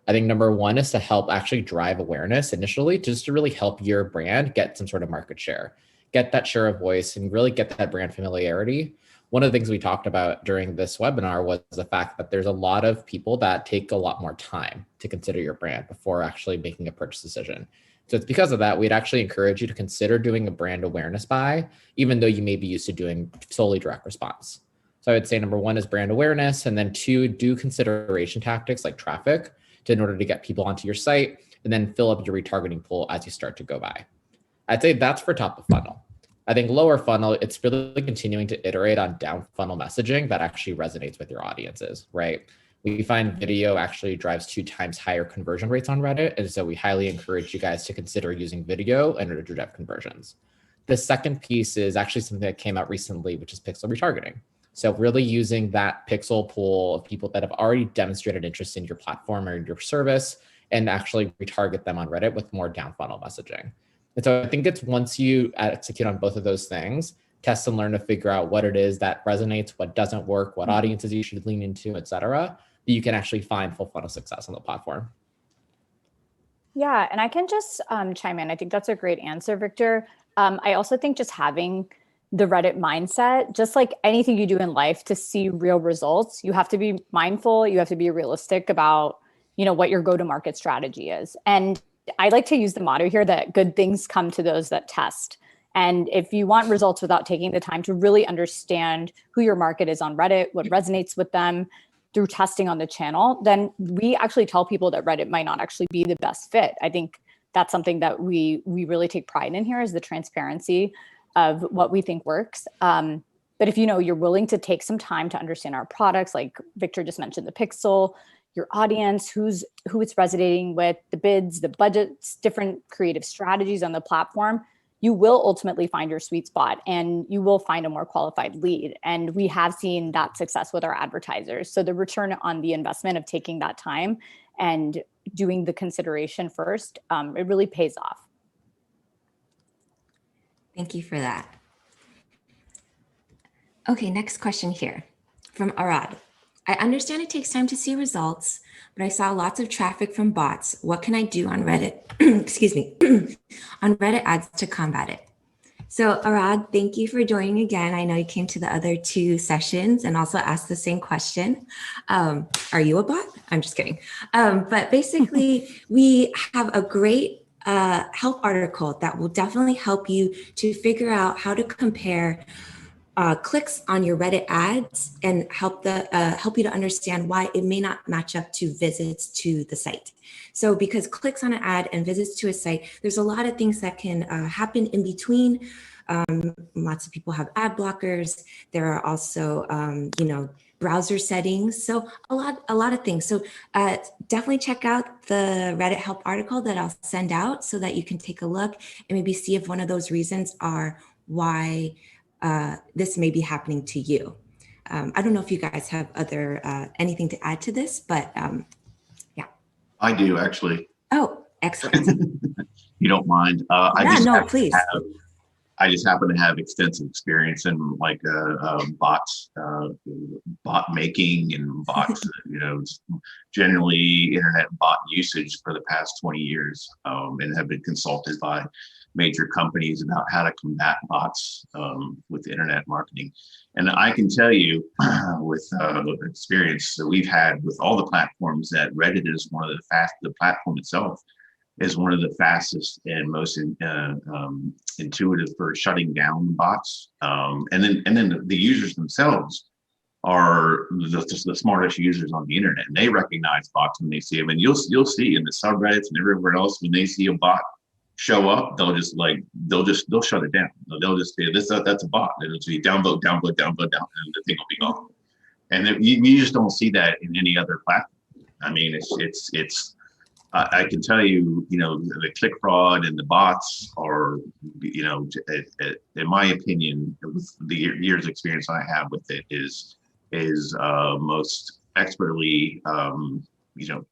I think number one is to help actually drive awareness initially, just to really help your brand get some sort of market share, get that share of voice, and really get that brand familiarity. One of the things we talked about during this webinar was the fact that there's a lot of people that take a lot more time to consider your brand before actually making a purchase decision. So it's because of that, we'd actually encourage you to consider doing a brand awareness buy, even though you may be used to doing solely direct response. So I would say number one is brand awareness, and then 2, do consideration tactics like traffic in order to get people onto your site, and then fill up your retargeting pool as you start to go by. I'd say that's for top of funnel. I think lower funnel, it's really continuing to iterate on down funnel messaging that actually resonates with your audiences, right? We find video actually drives 2 times higher conversion rates on Reddit. And so we highly encourage you guys to consider using video in order to drive conversions. The second piece is actually something that came out recently, which is pixel retargeting. So really using that pixel pool of people that have already demonstrated interest in your platform or your service and actually retarget them on Reddit with more down funnel messaging. And so I think it's once you execute on both of those things, test and learn to figure out what it is that resonates, what doesn't work, what audiences you should lean into, et cetera, that you can actually find full funnel success on the platform. Yeah, and I can just chime in. I think that's a great answer, Victor. I also think just having the Reddit mindset. Just like anything you do in life, to see real results, you have to be mindful, you have to be realistic about, what your go-to-market strategy is. And I like to use the motto here that good things come to those that test. And if you want results without taking the time to really understand who your market is on Reddit, what resonates with them through testing on the channel, then we actually tell people that Reddit might not actually be the best fit. I think that's something that we really take pride in here, is the transparency of what we think works. But if you're willing to take some time to understand our products, like Victor just mentioned, the pixel, your audience, who it's resonating with, the bids, the budgets, different creative strategies on the platform, you will ultimately find your sweet spot and you will find a more qualified lead. And we have seen that success with our advertisers. So the return on the investment of taking that time and doing the consideration first, it really pays off. Thank you for that. Okay, next question here from Arad. I understand it takes time to see results, but I saw lots of traffic from bots. What can I do on Reddit, excuse me, on Reddit ads to combat it? So Arad, thank you for joining again. I know you came to the other 2 sessions and also asked the same question. Are you a bot? I'm just kidding. But basically, we have a great help article that will definitely help you to figure out how to compare clicks on your Reddit ads and help you to understand why it may not match up to visits to the site. So because clicks on an ad and visits to a site, there's a lot of things that can happen in between. Lots of people have ad blockers. There are also, browser settings. So a lot of things. So definitely check out the Reddit help article that I'll send out so that you can take a look and maybe see if one of those reasons are why this may be happening to you. I don't know if you guys have anything to add to this, but yeah. I do actually. Oh, excellent. You don't mind? Please. I just happen to have extensive experience in bots, bot making and bots, generally internet bot usage for the past 20 years, and have been consulted by major companies about how to combat bots with internet marketing. And I can tell you with experience that we've had with all the platforms that Reddit is the platform itself is one of the fastest and most intuitive for shutting down bots. And then the users themselves are the smartest users on the internet, and they recognize bots when they see them. And you'll see in the subreddits and everywhere else, when they see a bot show up, they'll shut it down. They'll just say that's a bot. It'll be downvote, and the thing will be gone. And then you just don't see that in any other platform. I mean, it's I can tell you, the click fraud and the bots are, in my opinion, with the years experience I have with it, is most expertly,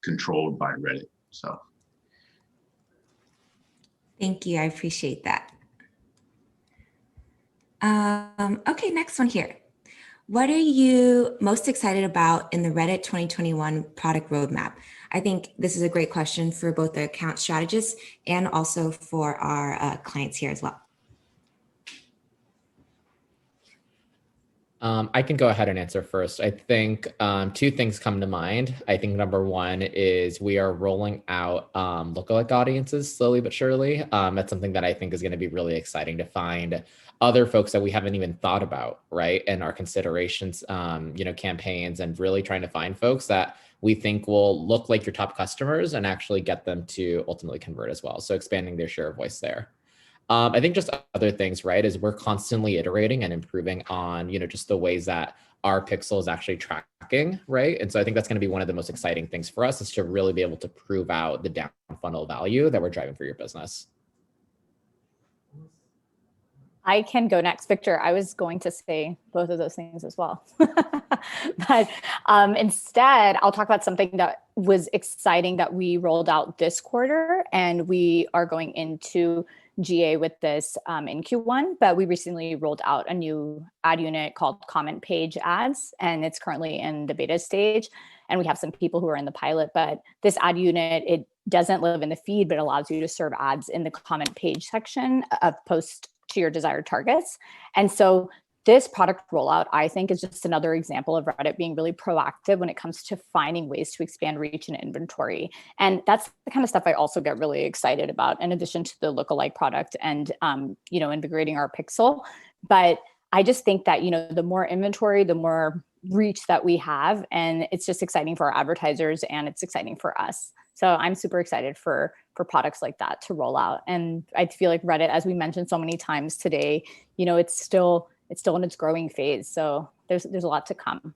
controlled by Reddit. So. Thank you. I appreciate that. Okay, next one here. What are you most excited about in the Reddit 2021 product roadmap? I think this is a great question for both the account strategists and also for our clients here as well. I can go ahead and answer first. I think 2 things come to mind. I think number 1 is we are rolling out lookalike audiences slowly but surely. That's something that I think is going to be really exciting to find other folks that we haven't even thought about, right? And our considerations, campaigns, and really trying to find folks that we think will look like your top customers and actually get them to ultimately convert as well. So expanding their share of voice there. I think just other things, right, is we're constantly iterating and improving on, just the ways that our pixel is actually tracking, right? And so I think that's going to be one of the most exciting things for us, is to really be able to prove out the down funnel value that we're driving for your business. I can go next, Victor. I was going to say both of those things as well. But instead, I'll talk about something that was exciting that we rolled out this quarter, and we are going into GA with this in Q1, but we recently rolled out a new ad unit called comment page ads, and it's currently in the beta stage. And we have some people who are in the pilot, but this ad unit, it doesn't live in the feed, but allows you to serve ads in the comment page section of post to your desired targets. And so this product rollout, I think, is just another example of Reddit being really proactive when it comes to finding ways to expand reach and inventory. And that's the kind of stuff I also get really excited about, in addition to the lookalike product and, invigorating our pixel. But I just think that, the more inventory, the more reach that we have, and it's just exciting for our advertisers and it's exciting for us. So I'm super excited for products like that to roll out. And I feel like Reddit, as we mentioned so many times today, it's still in its growing phase. So there's a lot to come.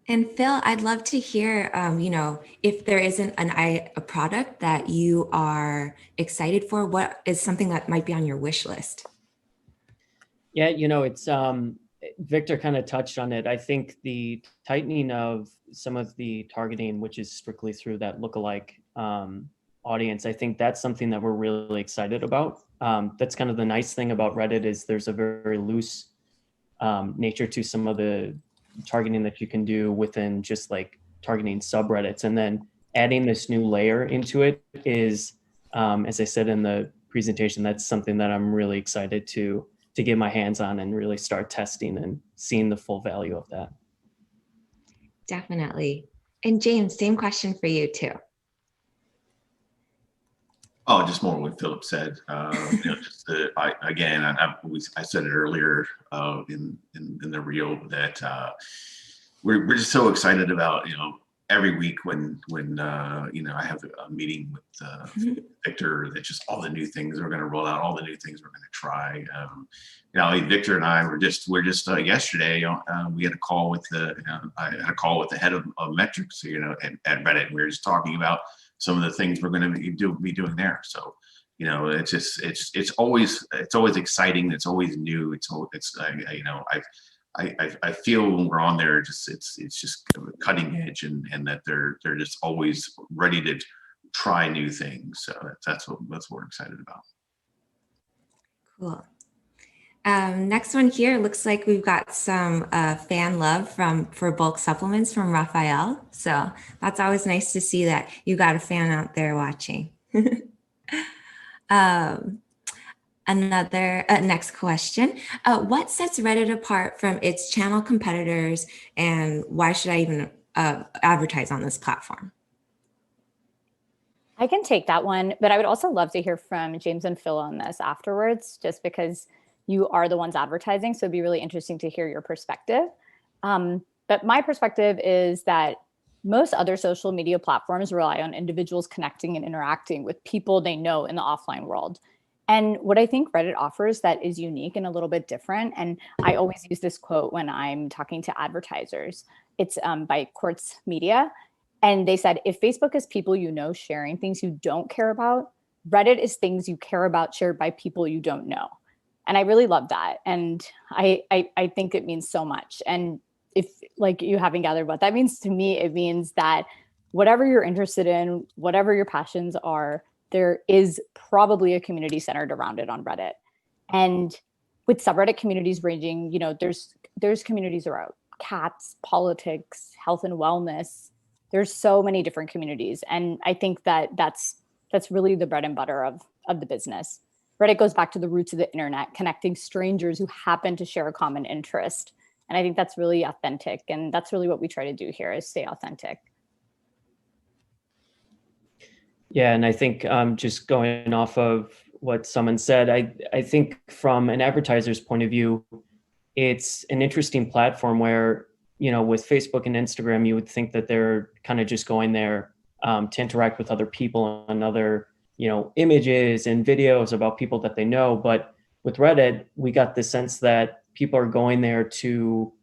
And Phil, I'd love to hear, if there isn't a product that you are excited for, what is something that might be on your wish list? Yeah, it's Victor kind of touched on it. I think the tightening of some of the targeting, which is strictly through that lookalike audience, I think that's something that we're really excited about. That's kind of the nice thing about Reddit, is there's a very loose nature to some of the targeting that you can do within just like targeting subreddits. And then adding this new layer into it is, as I said in the presentation, that's something that I'm really excited to get my hands on and really start testing and seeing the full value of that. Definitely. And James, same question for you too. Oh, just more what Philip said. I said it earlier in the reel that we're just so excited about every week when I have a meeting with Victor, that just all the new things we're going to roll out, all the new things we're going to try. Victor and I were just yesterday. We had a call with I had a call with the head of metrics, at Reddit. We were just talking about some of the things we're going to be doing there. So, it's always exciting. It's always new. I feel when we're on there, it's just cutting edge, and that they're just always ready to try new things. So that's what we're excited about. Cool. Next one here, looks like we've got some fan love for bulk supplements from Raphael. So that's always nice to see that you got a fan out there watching. Another next question. What sets Reddit apart from its channel competitors, and why should I even advertise on this platform? I can take that one, but I would also love to hear from James and Phil on this afterwards, just because you are the ones advertising. So it'd be really interesting to hear your perspective. But my perspective is that most other social media platforms rely on individuals connecting and interacting with people they know in the offline world. And what I think Reddit offers that is unique and a little bit different, and I always use this quote when I'm talking to advertisers, it's by Quartz Media. And they said, if Facebook is people you know sharing things you don't care about, Reddit is things you care about shared by people you don't know. And I really love that. And I think it means so much. And if you haven't gathered what that means to me, it means that whatever you're interested in, whatever your passions are, there is probably a community centered around it on Reddit. And with subreddit communities ranging, there's communities around cats, politics, health and wellness. There's so many different communities. And I think that that's really the bread and butter of the business. Reddit goes back to the roots of the internet, connecting strangers who happen to share a common interest. And I think that's really authentic. And that's really what we try to do here, is stay authentic. Yeah, and I think just going off of what someone said, I think from an advertiser's point of view, it's an interesting platform where, with Facebook and Instagram, you would think that they're kind of just going there to interact with other people and other, images and videos about people that they know. But with Reddit, we got the sense that people are going there to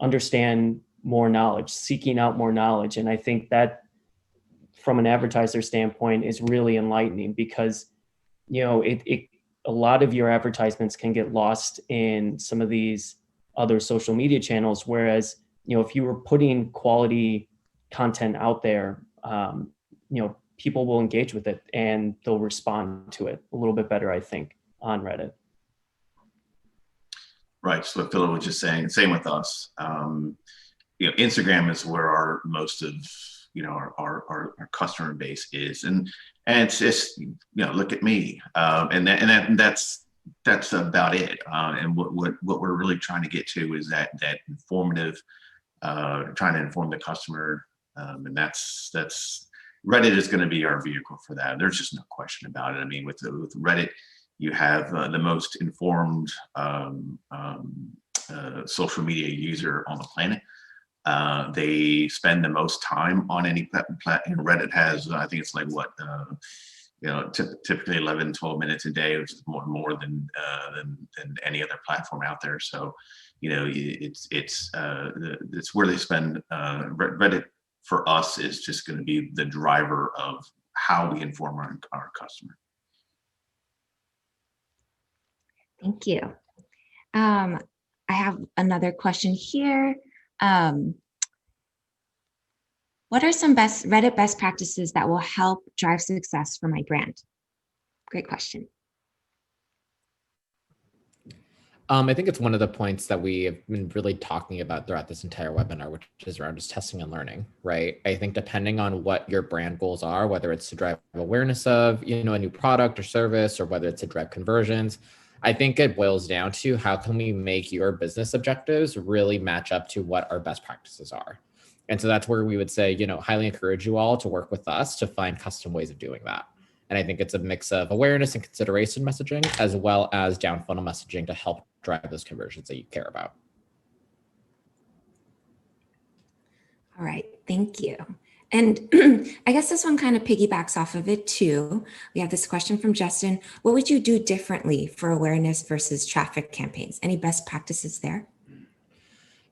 understand more knowledge, seeking out more knowledge. And I think that from an advertiser standpoint is really enlightening, because, a lot of your advertisements can get lost in some of these other social media channels. Whereas, if you were putting quality content out there, people will engage with it and they'll respond to it a little bit better, I think, on Reddit. Right. So what Philip was just saying, same with us. Instagram is where our most of our customer base is, and And it's just, look at me. That's about it. And what we're really trying to get to is that informative, trying to inform the customer. And that's Reddit is going to be our vehicle for that. There's just no question about it. I mean, with Reddit, you have the most informed social media user on the planet. They spend the most time on any platform. Reddit has, I think it's like what, typically 11, 12 minutes a day, which is more than any other platform out there. So, it's where they spend. Reddit for us is just going to be the driver of how we inform our customer. Thank you. I have another question here. What are some Reddit best practices that will help drive success for my brand? Great question. I think it's one of the points that we have been really talking about throughout this entire webinar, which is around just testing and learning, right? I think depending on what your brand goals are, whether it's to drive awareness of, a new product or service, or whether it's to drive conversions, I think it boils down to how can we make your business objectives really match up to what our best practices are. And so that's where we would say, highly encourage you all to work with us to find custom ways of doing that. And I think it's a mix of awareness and consideration messaging, as well as down funnel messaging to help drive those conversions that you care about. All right, thank you. And I guess this one kind of piggybacks off of it too. We have this question from Justin. What would you do differently for awareness versus traffic campaigns? Any best practices there?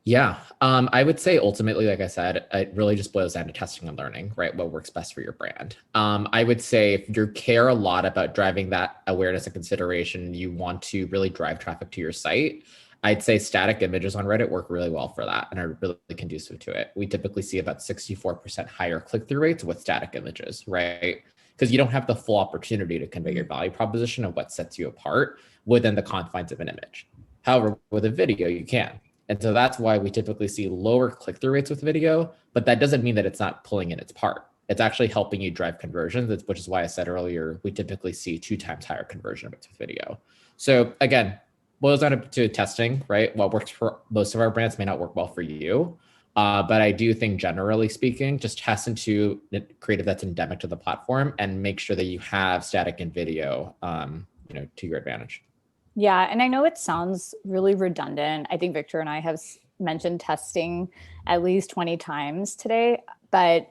Yeah, I would say ultimately, like I said, it really just boils down to testing and learning, right? What works best for your brand. I would say if you care a lot about driving that awareness and consideration, you want to really drive traffic to your site, I'd say static images on Reddit work really well for that and are really conducive to it. We typically see about 64% higher click-through rates with static images, right? Because you don't have the full opportunity to convey your value proposition of what sets you apart within the confines of an image. However, with a video, you can. And so that's why we typically see lower click-through rates with video, but that doesn't mean that it's not pulling in its part. It's actually helping you drive conversions, which is why I said earlier, we typically see 2 times higher conversion rates with video. So again, boils down to testing, right? What works for most of our brands may not work well for you. But I do think generally speaking, just test into creative that's endemic to the platform and make sure that you have static and video, to your advantage. Yeah, and I know it sounds really redundant. I think Victor and I have mentioned testing at least 20 times today, but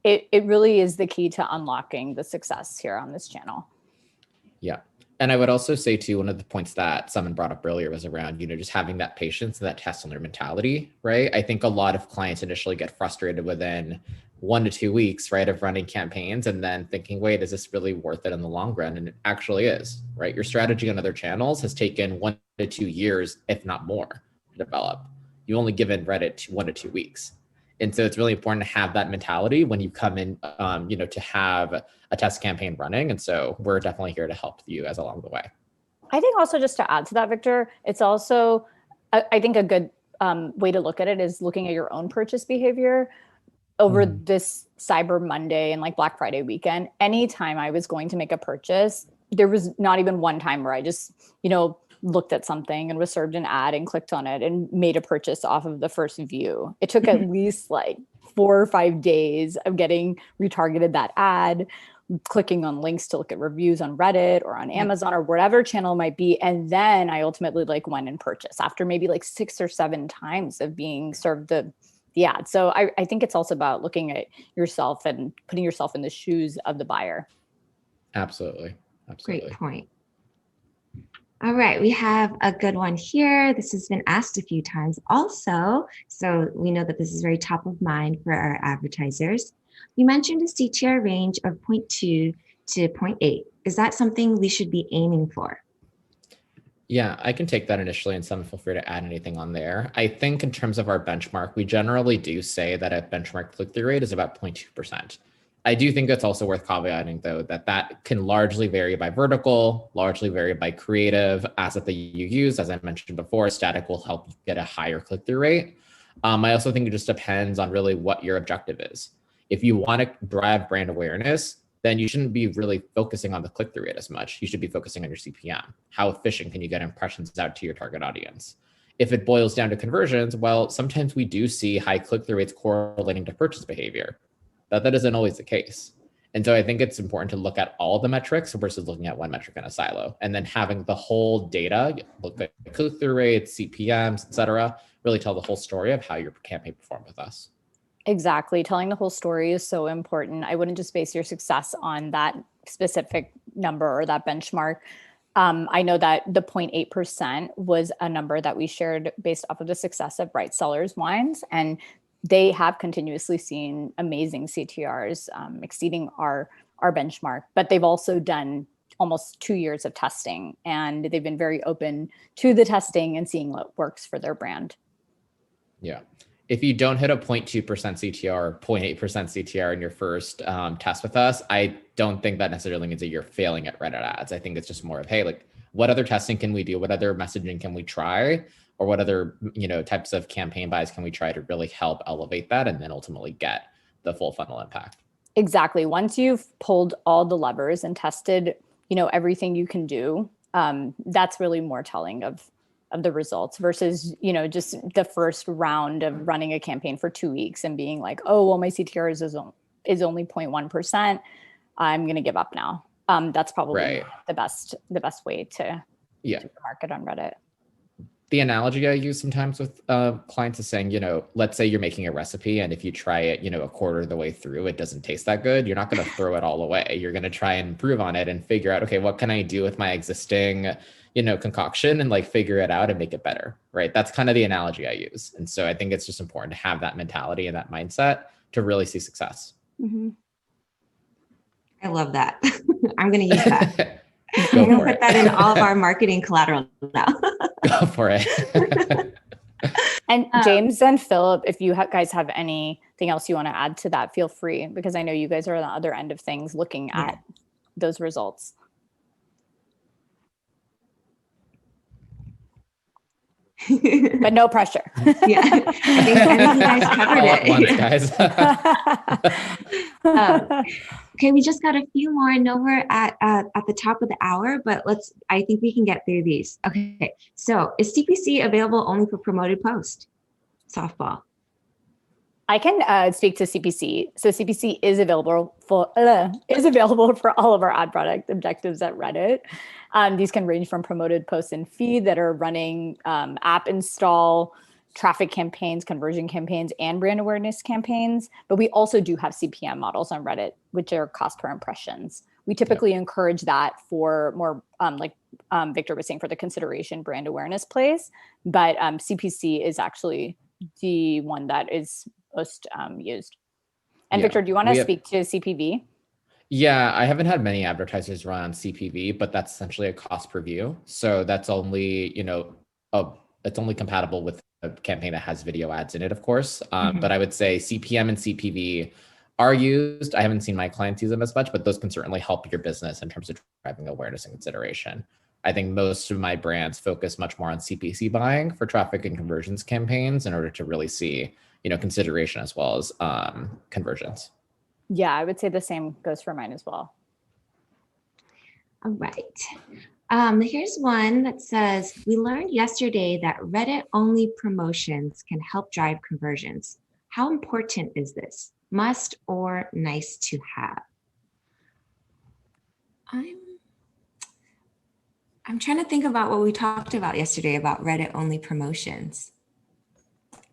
it really is the key to unlocking the success here on this channel. Yeah. And I would also say too, one of the points that someone brought up earlier was around, just having that patience and that test and learn mentality, right? I think a lot of clients initially get frustrated within 1 to 2 weeks, right, of running campaigns and then thinking, wait, is this really worth it in the long run? And it actually is, right? Your strategy on other channels has taken 1 to 2 years, if not more, to develop. You only given Reddit 1 to 2 weeks. And so it's really important to have that mentality when you come in, to have a test campaign running. And so we're definitely here to help you guys along the way. I think also just to add to that, Victor, it's also, I think a good way to look at it is looking at your own purchase behavior over this Cyber Monday and like Black Friday weekend. Anytime I was going to make a purchase, there was not even one time where I just, looked at something and was served an ad and clicked on it and made a purchase off of the first view. It took at least like 4 or 5 days of getting retargeted that ad, clicking on links to look at reviews on Reddit or on Amazon or whatever channel it might be. And then I ultimately went and purchased after maybe 6 or 7 times of being served the ad. So I think it's also about looking at yourself and putting yourself in the shoes of the buyer. Absolutely. Great point. All right, we have a good one here. This has been asked a few times also, so we know that this is very top of mind for our advertisers. You mentioned a CTR range of 0.2 to 0.8. Is that something we should be aiming for? Yeah, I can take that initially and someone feel free to add anything on there. I think in terms of our benchmark, we generally do say that a benchmark click-through rate is about 0.2%. I do think it's also worth caveating, though, that can largely vary by vertical, largely vary by creative asset that you use. As I mentioned before, static will help you get a higher click-through rate. I also think it just depends on really what your objective is. If you want to drive brand awareness, then you shouldn't be really focusing on the click-through rate as much. You should be focusing on your CPM. How efficient can you get impressions out to your target audience? If it boils down to conversions, well, sometimes we do see high click-through rates correlating to purchase behavior, but that isn't always the case. And so I think it's important to look at all the metrics versus looking at one metric in a silo, and then having the whole data, look at click-through rates, CPMs, et cetera, really tell the whole story of how your campaign performed with us. Exactly. Telling the whole story is so important. I wouldn't just base your success on that specific number or that benchmark. I know that the 0.8% was a number that we shared based off of the success of Bright Cellars wines, and they have continuously seen amazing CTRs exceeding our benchmark, but they've also done almost 2 years of testing, and they've been very open to the testing and seeing what works for their brand. Yeah. If you don't hit a 0.2% CTR, 0.8% CTR in your first test with us, I don't think that necessarily means that you're failing at Reddit ads. I think it's just more of, hey, like, what other testing can we do? What other messaging can we try? Or what other, types of campaign buys can we try to really help elevate that and then ultimately get the full funnel impact? Exactly. Once you've pulled all the levers and tested, everything you can do, that's really more telling of the results versus, just the first round of running a campaign for 2 weeks and being like, oh, well, my CTR is only 0.1%. I'm going to give up now. That's probably the best way to market on Reddit. The analogy I use sometimes with clients is saying, let's say you're making a recipe and if you try it, a quarter of the way through, it doesn't taste that good. You're not going to throw it all away. You're going to try and improve on it and figure out, okay, what can I do with my existing, concoction and figure it out and make it better, right? That's kind of the analogy I use. And so I think it's just important to have that mentality and that mindset to really see success. Mm-hmm. I love that. I'm going to use that. Go I'm going for to it. put that in all of our marketing collateral now. Go for it. And James and Philip, if you guys have anything else you want to add to that, feel free, because I know you guys are on the other end of things looking at those results. But no pressure. Yeah, I think you guys covered it. Guys. Okay, we just got a few more. I know we're at the top of the hour, but I think we can get through these. Okay, so is CPC available only for promoted post? Softball. I can speak to CPC. So CPC is available for all of our ad product objectives at Reddit. These can range from promoted posts and feed that are running app install, traffic campaigns, conversion campaigns, and brand awareness campaigns. But we also do have CPM models on Reddit, which are cost per impressions. We typically encourage that for more, Victor was saying, for the consideration brand awareness plays. But CPC is actually the one that is most used. And Victor, do you want to speak to CPV? Yeah, I haven't had many advertisers run on CPV, but that's essentially a cost per view. So that's only, it's only compatible with a campaign that has video ads in it, of course. But I would say CPM and CPV are used. I haven't seen my clients use them as much, but those can certainly help your business in terms of driving awareness and consideration. I think most of my brands focus much more on CPC buying for traffic and conversions campaigns in order to really see, consideration as well as conversions. Yeah, I would say the same goes for mine as well. All right. Here's one that says, we learned yesterday that Reddit-only promotions can help drive conversions. How important is this? Must or nice to have? I'm trying to think about what we talked about yesterday about Reddit-only promotions.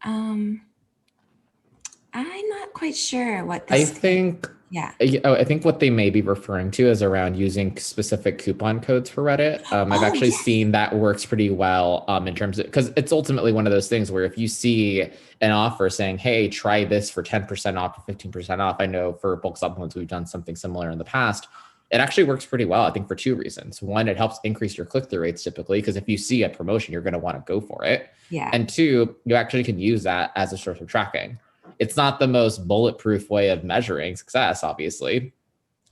I'm not quite sure what this. I think what they may be referring to is around using specific coupon codes for Reddit. I've actually seen that works pretty well in terms of, because it's ultimately one of those things where if you see an offer saying, hey, try this for 10% off or 15% off. I know for bulk supplements, we've done something similar in the past. It actually works pretty well, I think, for two reasons. One, it helps increase your click-through rates typically, because if you see a promotion, you're going to want to go for it. Yeah. And two, you actually can use that as a source of tracking. It's not the most bulletproof way of measuring success, obviously,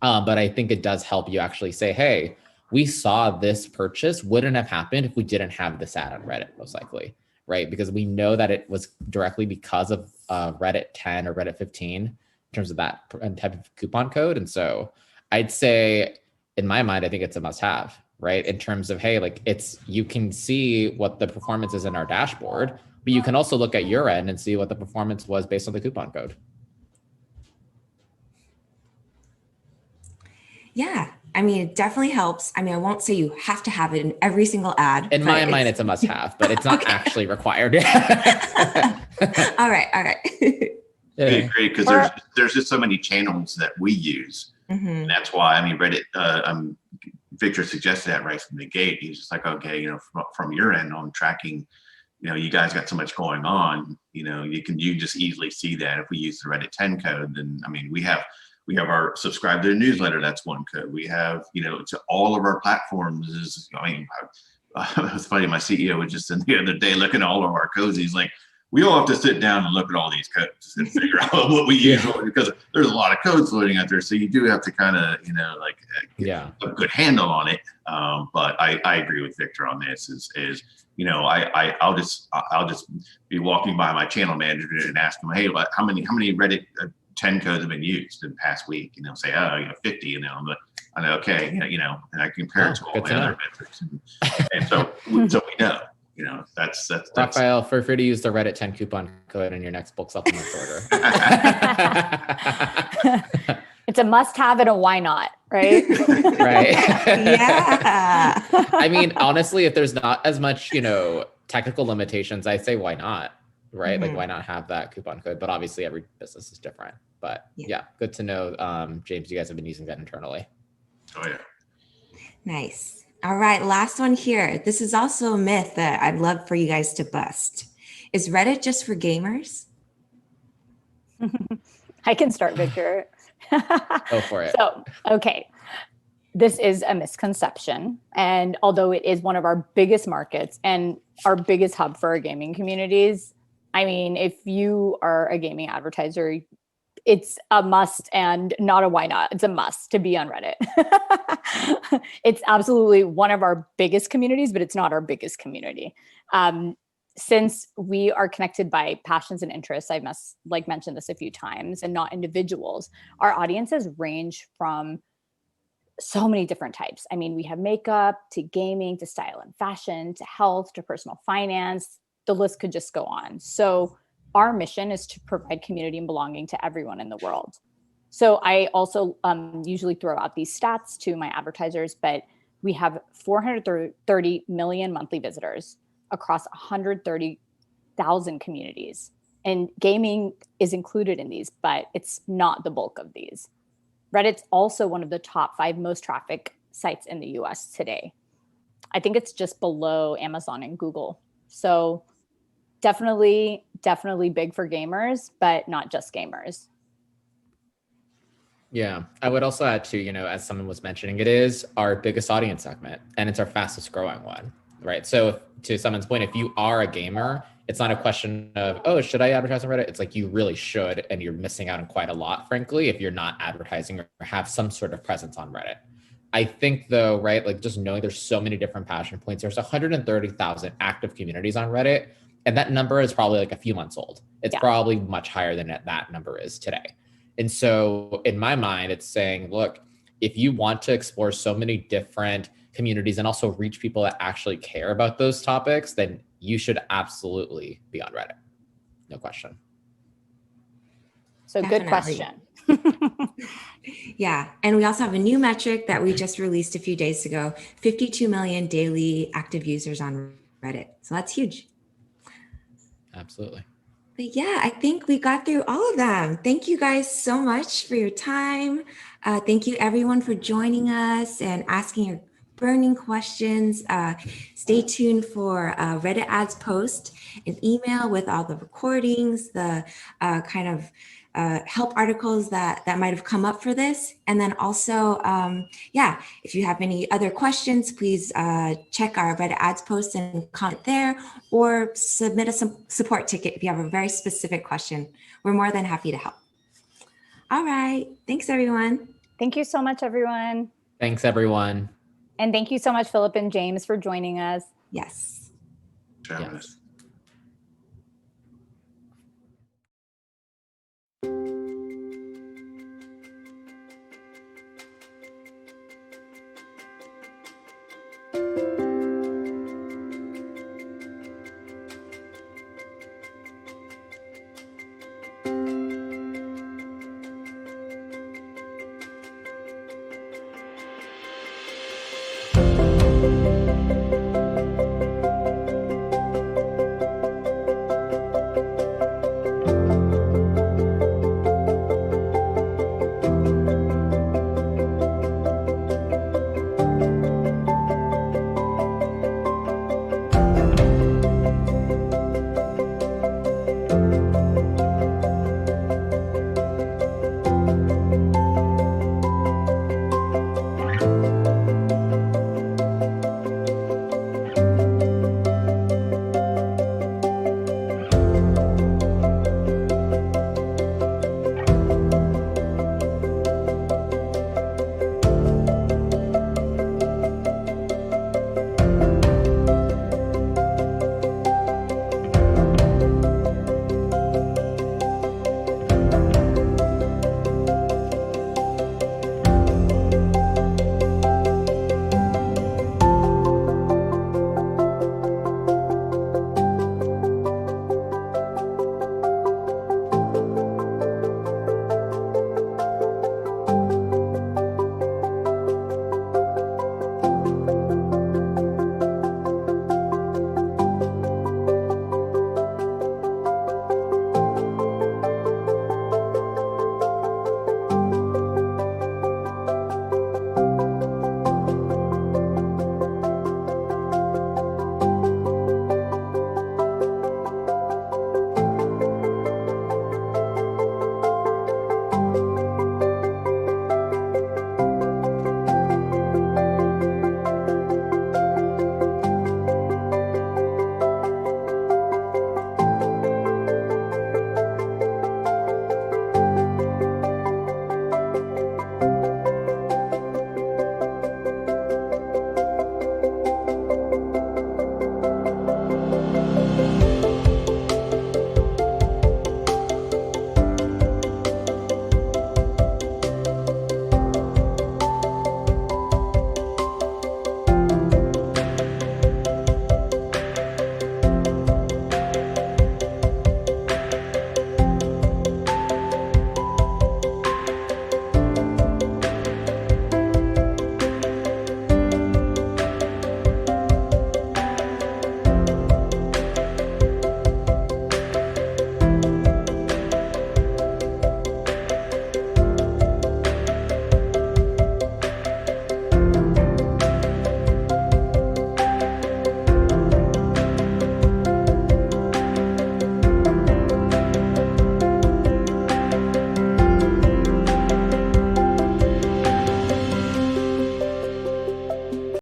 but I think it does help you actually say, hey, we saw this purchase wouldn't have happened if we didn't have this ad on Reddit, most likely, right? Because we know that it was directly because of Reddit 10 or Reddit 15 in terms of that type of coupon code. And so I'd say in my mind, I think it's a must have, right? In terms of, hey, like you can see what the performance is in our dashboard, but you can also look at your end and see what the performance was based on the coupon code. Yeah, I mean, it definitely helps. I mean, I won't say you have to have it in every single ad. In my mind, it's a must have, but it's not actually required. All right. I agree, because there's just so many channels that we use. And that's why, I mean, Reddit, Victor suggested that right from the gate. He's just like, okay, you know, from your end on tracking, you know, you guys got so much going on, you know, you just easily see that. If we use the Reddit 10 code, then, I mean, we have our subscribe to the newsletter. That's one code. We have, you know, to all of our platforms is, I mean, it's funny. My CEO was just in the other day looking at all of our codes. He's like, we all have to sit down and look at all these codes and figure out what we use, because there's a lot of codes floating out there. So you do have to kind of, you know, like get a good handle on it. But I agree with Victor on this is, you know, I'll just be walking by my channel manager and ask him, hey, how many Reddit 10 codes have been used in the past week? And they'll say, oh, you know, 50. And then I'm like, okay, you know, and I compare it to all my other metrics. And so we know. You know, that's Raphael, feel free to use the Reddit 10 coupon code in your next bulk supplement order. It's a must have and a why not, right? Right. Yeah. I mean, honestly, if there's not as much, you know, technical limitations, I say why not, right? Like, why not have that coupon code? But obviously every business is different. But yeah, good to know, James, you guys have been using that internally. Oh yeah. Nice. All right, last one here. This is also a myth that I'd love for you guys to bust. Is Reddit just for gamers? I can start, Victor. Go for it. So, okay. This is a misconception. And although it is one of our biggest markets and our biggest hub for our gaming communities, I mean, if you are a gaming advertiser, it's a must and not a why not. It's a must to be on Reddit. It's absolutely one of our biggest communities, but it's not our biggest community. Since we are connected by passions and interests, I must mention this a few times, and not individuals, our audiences range from so many different types. I mean, we have makeup to gaming to style and fashion to health to personal finance. The list could just go on. So our mission is to provide community and belonging to everyone in the world. So I also usually throw out these stats to my advertisers, but we have 430 million monthly visitors across 130,000 communities. And gaming is included in these, but it's not the bulk of these. Reddit's also one of the top 5 most traffic sites in the US today. I think it's just below Amazon and Google. So definitely big for gamers, but not just gamers. Yeah, I would also add too, you know, as someone was mentioning, it is our biggest audience segment and it's our fastest growing one, right? So to someone's point, if you are a gamer, it's not a question of, oh, should I advertise on Reddit? It's like, you really should, and you're missing out on quite a lot, frankly, if you're not advertising or have some sort of presence on Reddit. I think though, right, like just knowing there's so many different passion points, there's 130,000 active communities on Reddit, and that number is probably like a few months old. It's probably much higher than that number is today. And so in my mind, it's saying, look, if you want to explore so many different communities and also reach people that actually care about those topics, then you should absolutely be on Reddit. No question. So Definitely. Good question. Yeah. And we also have a new metric that we just released a few days ago, 52 million daily active users on Reddit. So that's huge. Absolutely. But yeah, I think we got through all of them. Thank you guys so much for your time. Thank you everyone for joining us and asking your burning questions. Stay tuned for Reddit ads post, an email with all the recordings, the kind of help articles that might have come up for this. And then also, if you have any other questions, please check our Reddit ads post and comment there, or submit a support ticket if you have a very specific question. We're more than happy to help. All right. Thanks, everyone. Thank you so much, everyone. Thanks, everyone. And thank you so much, Philip and James, for joining us. Yes. Yes.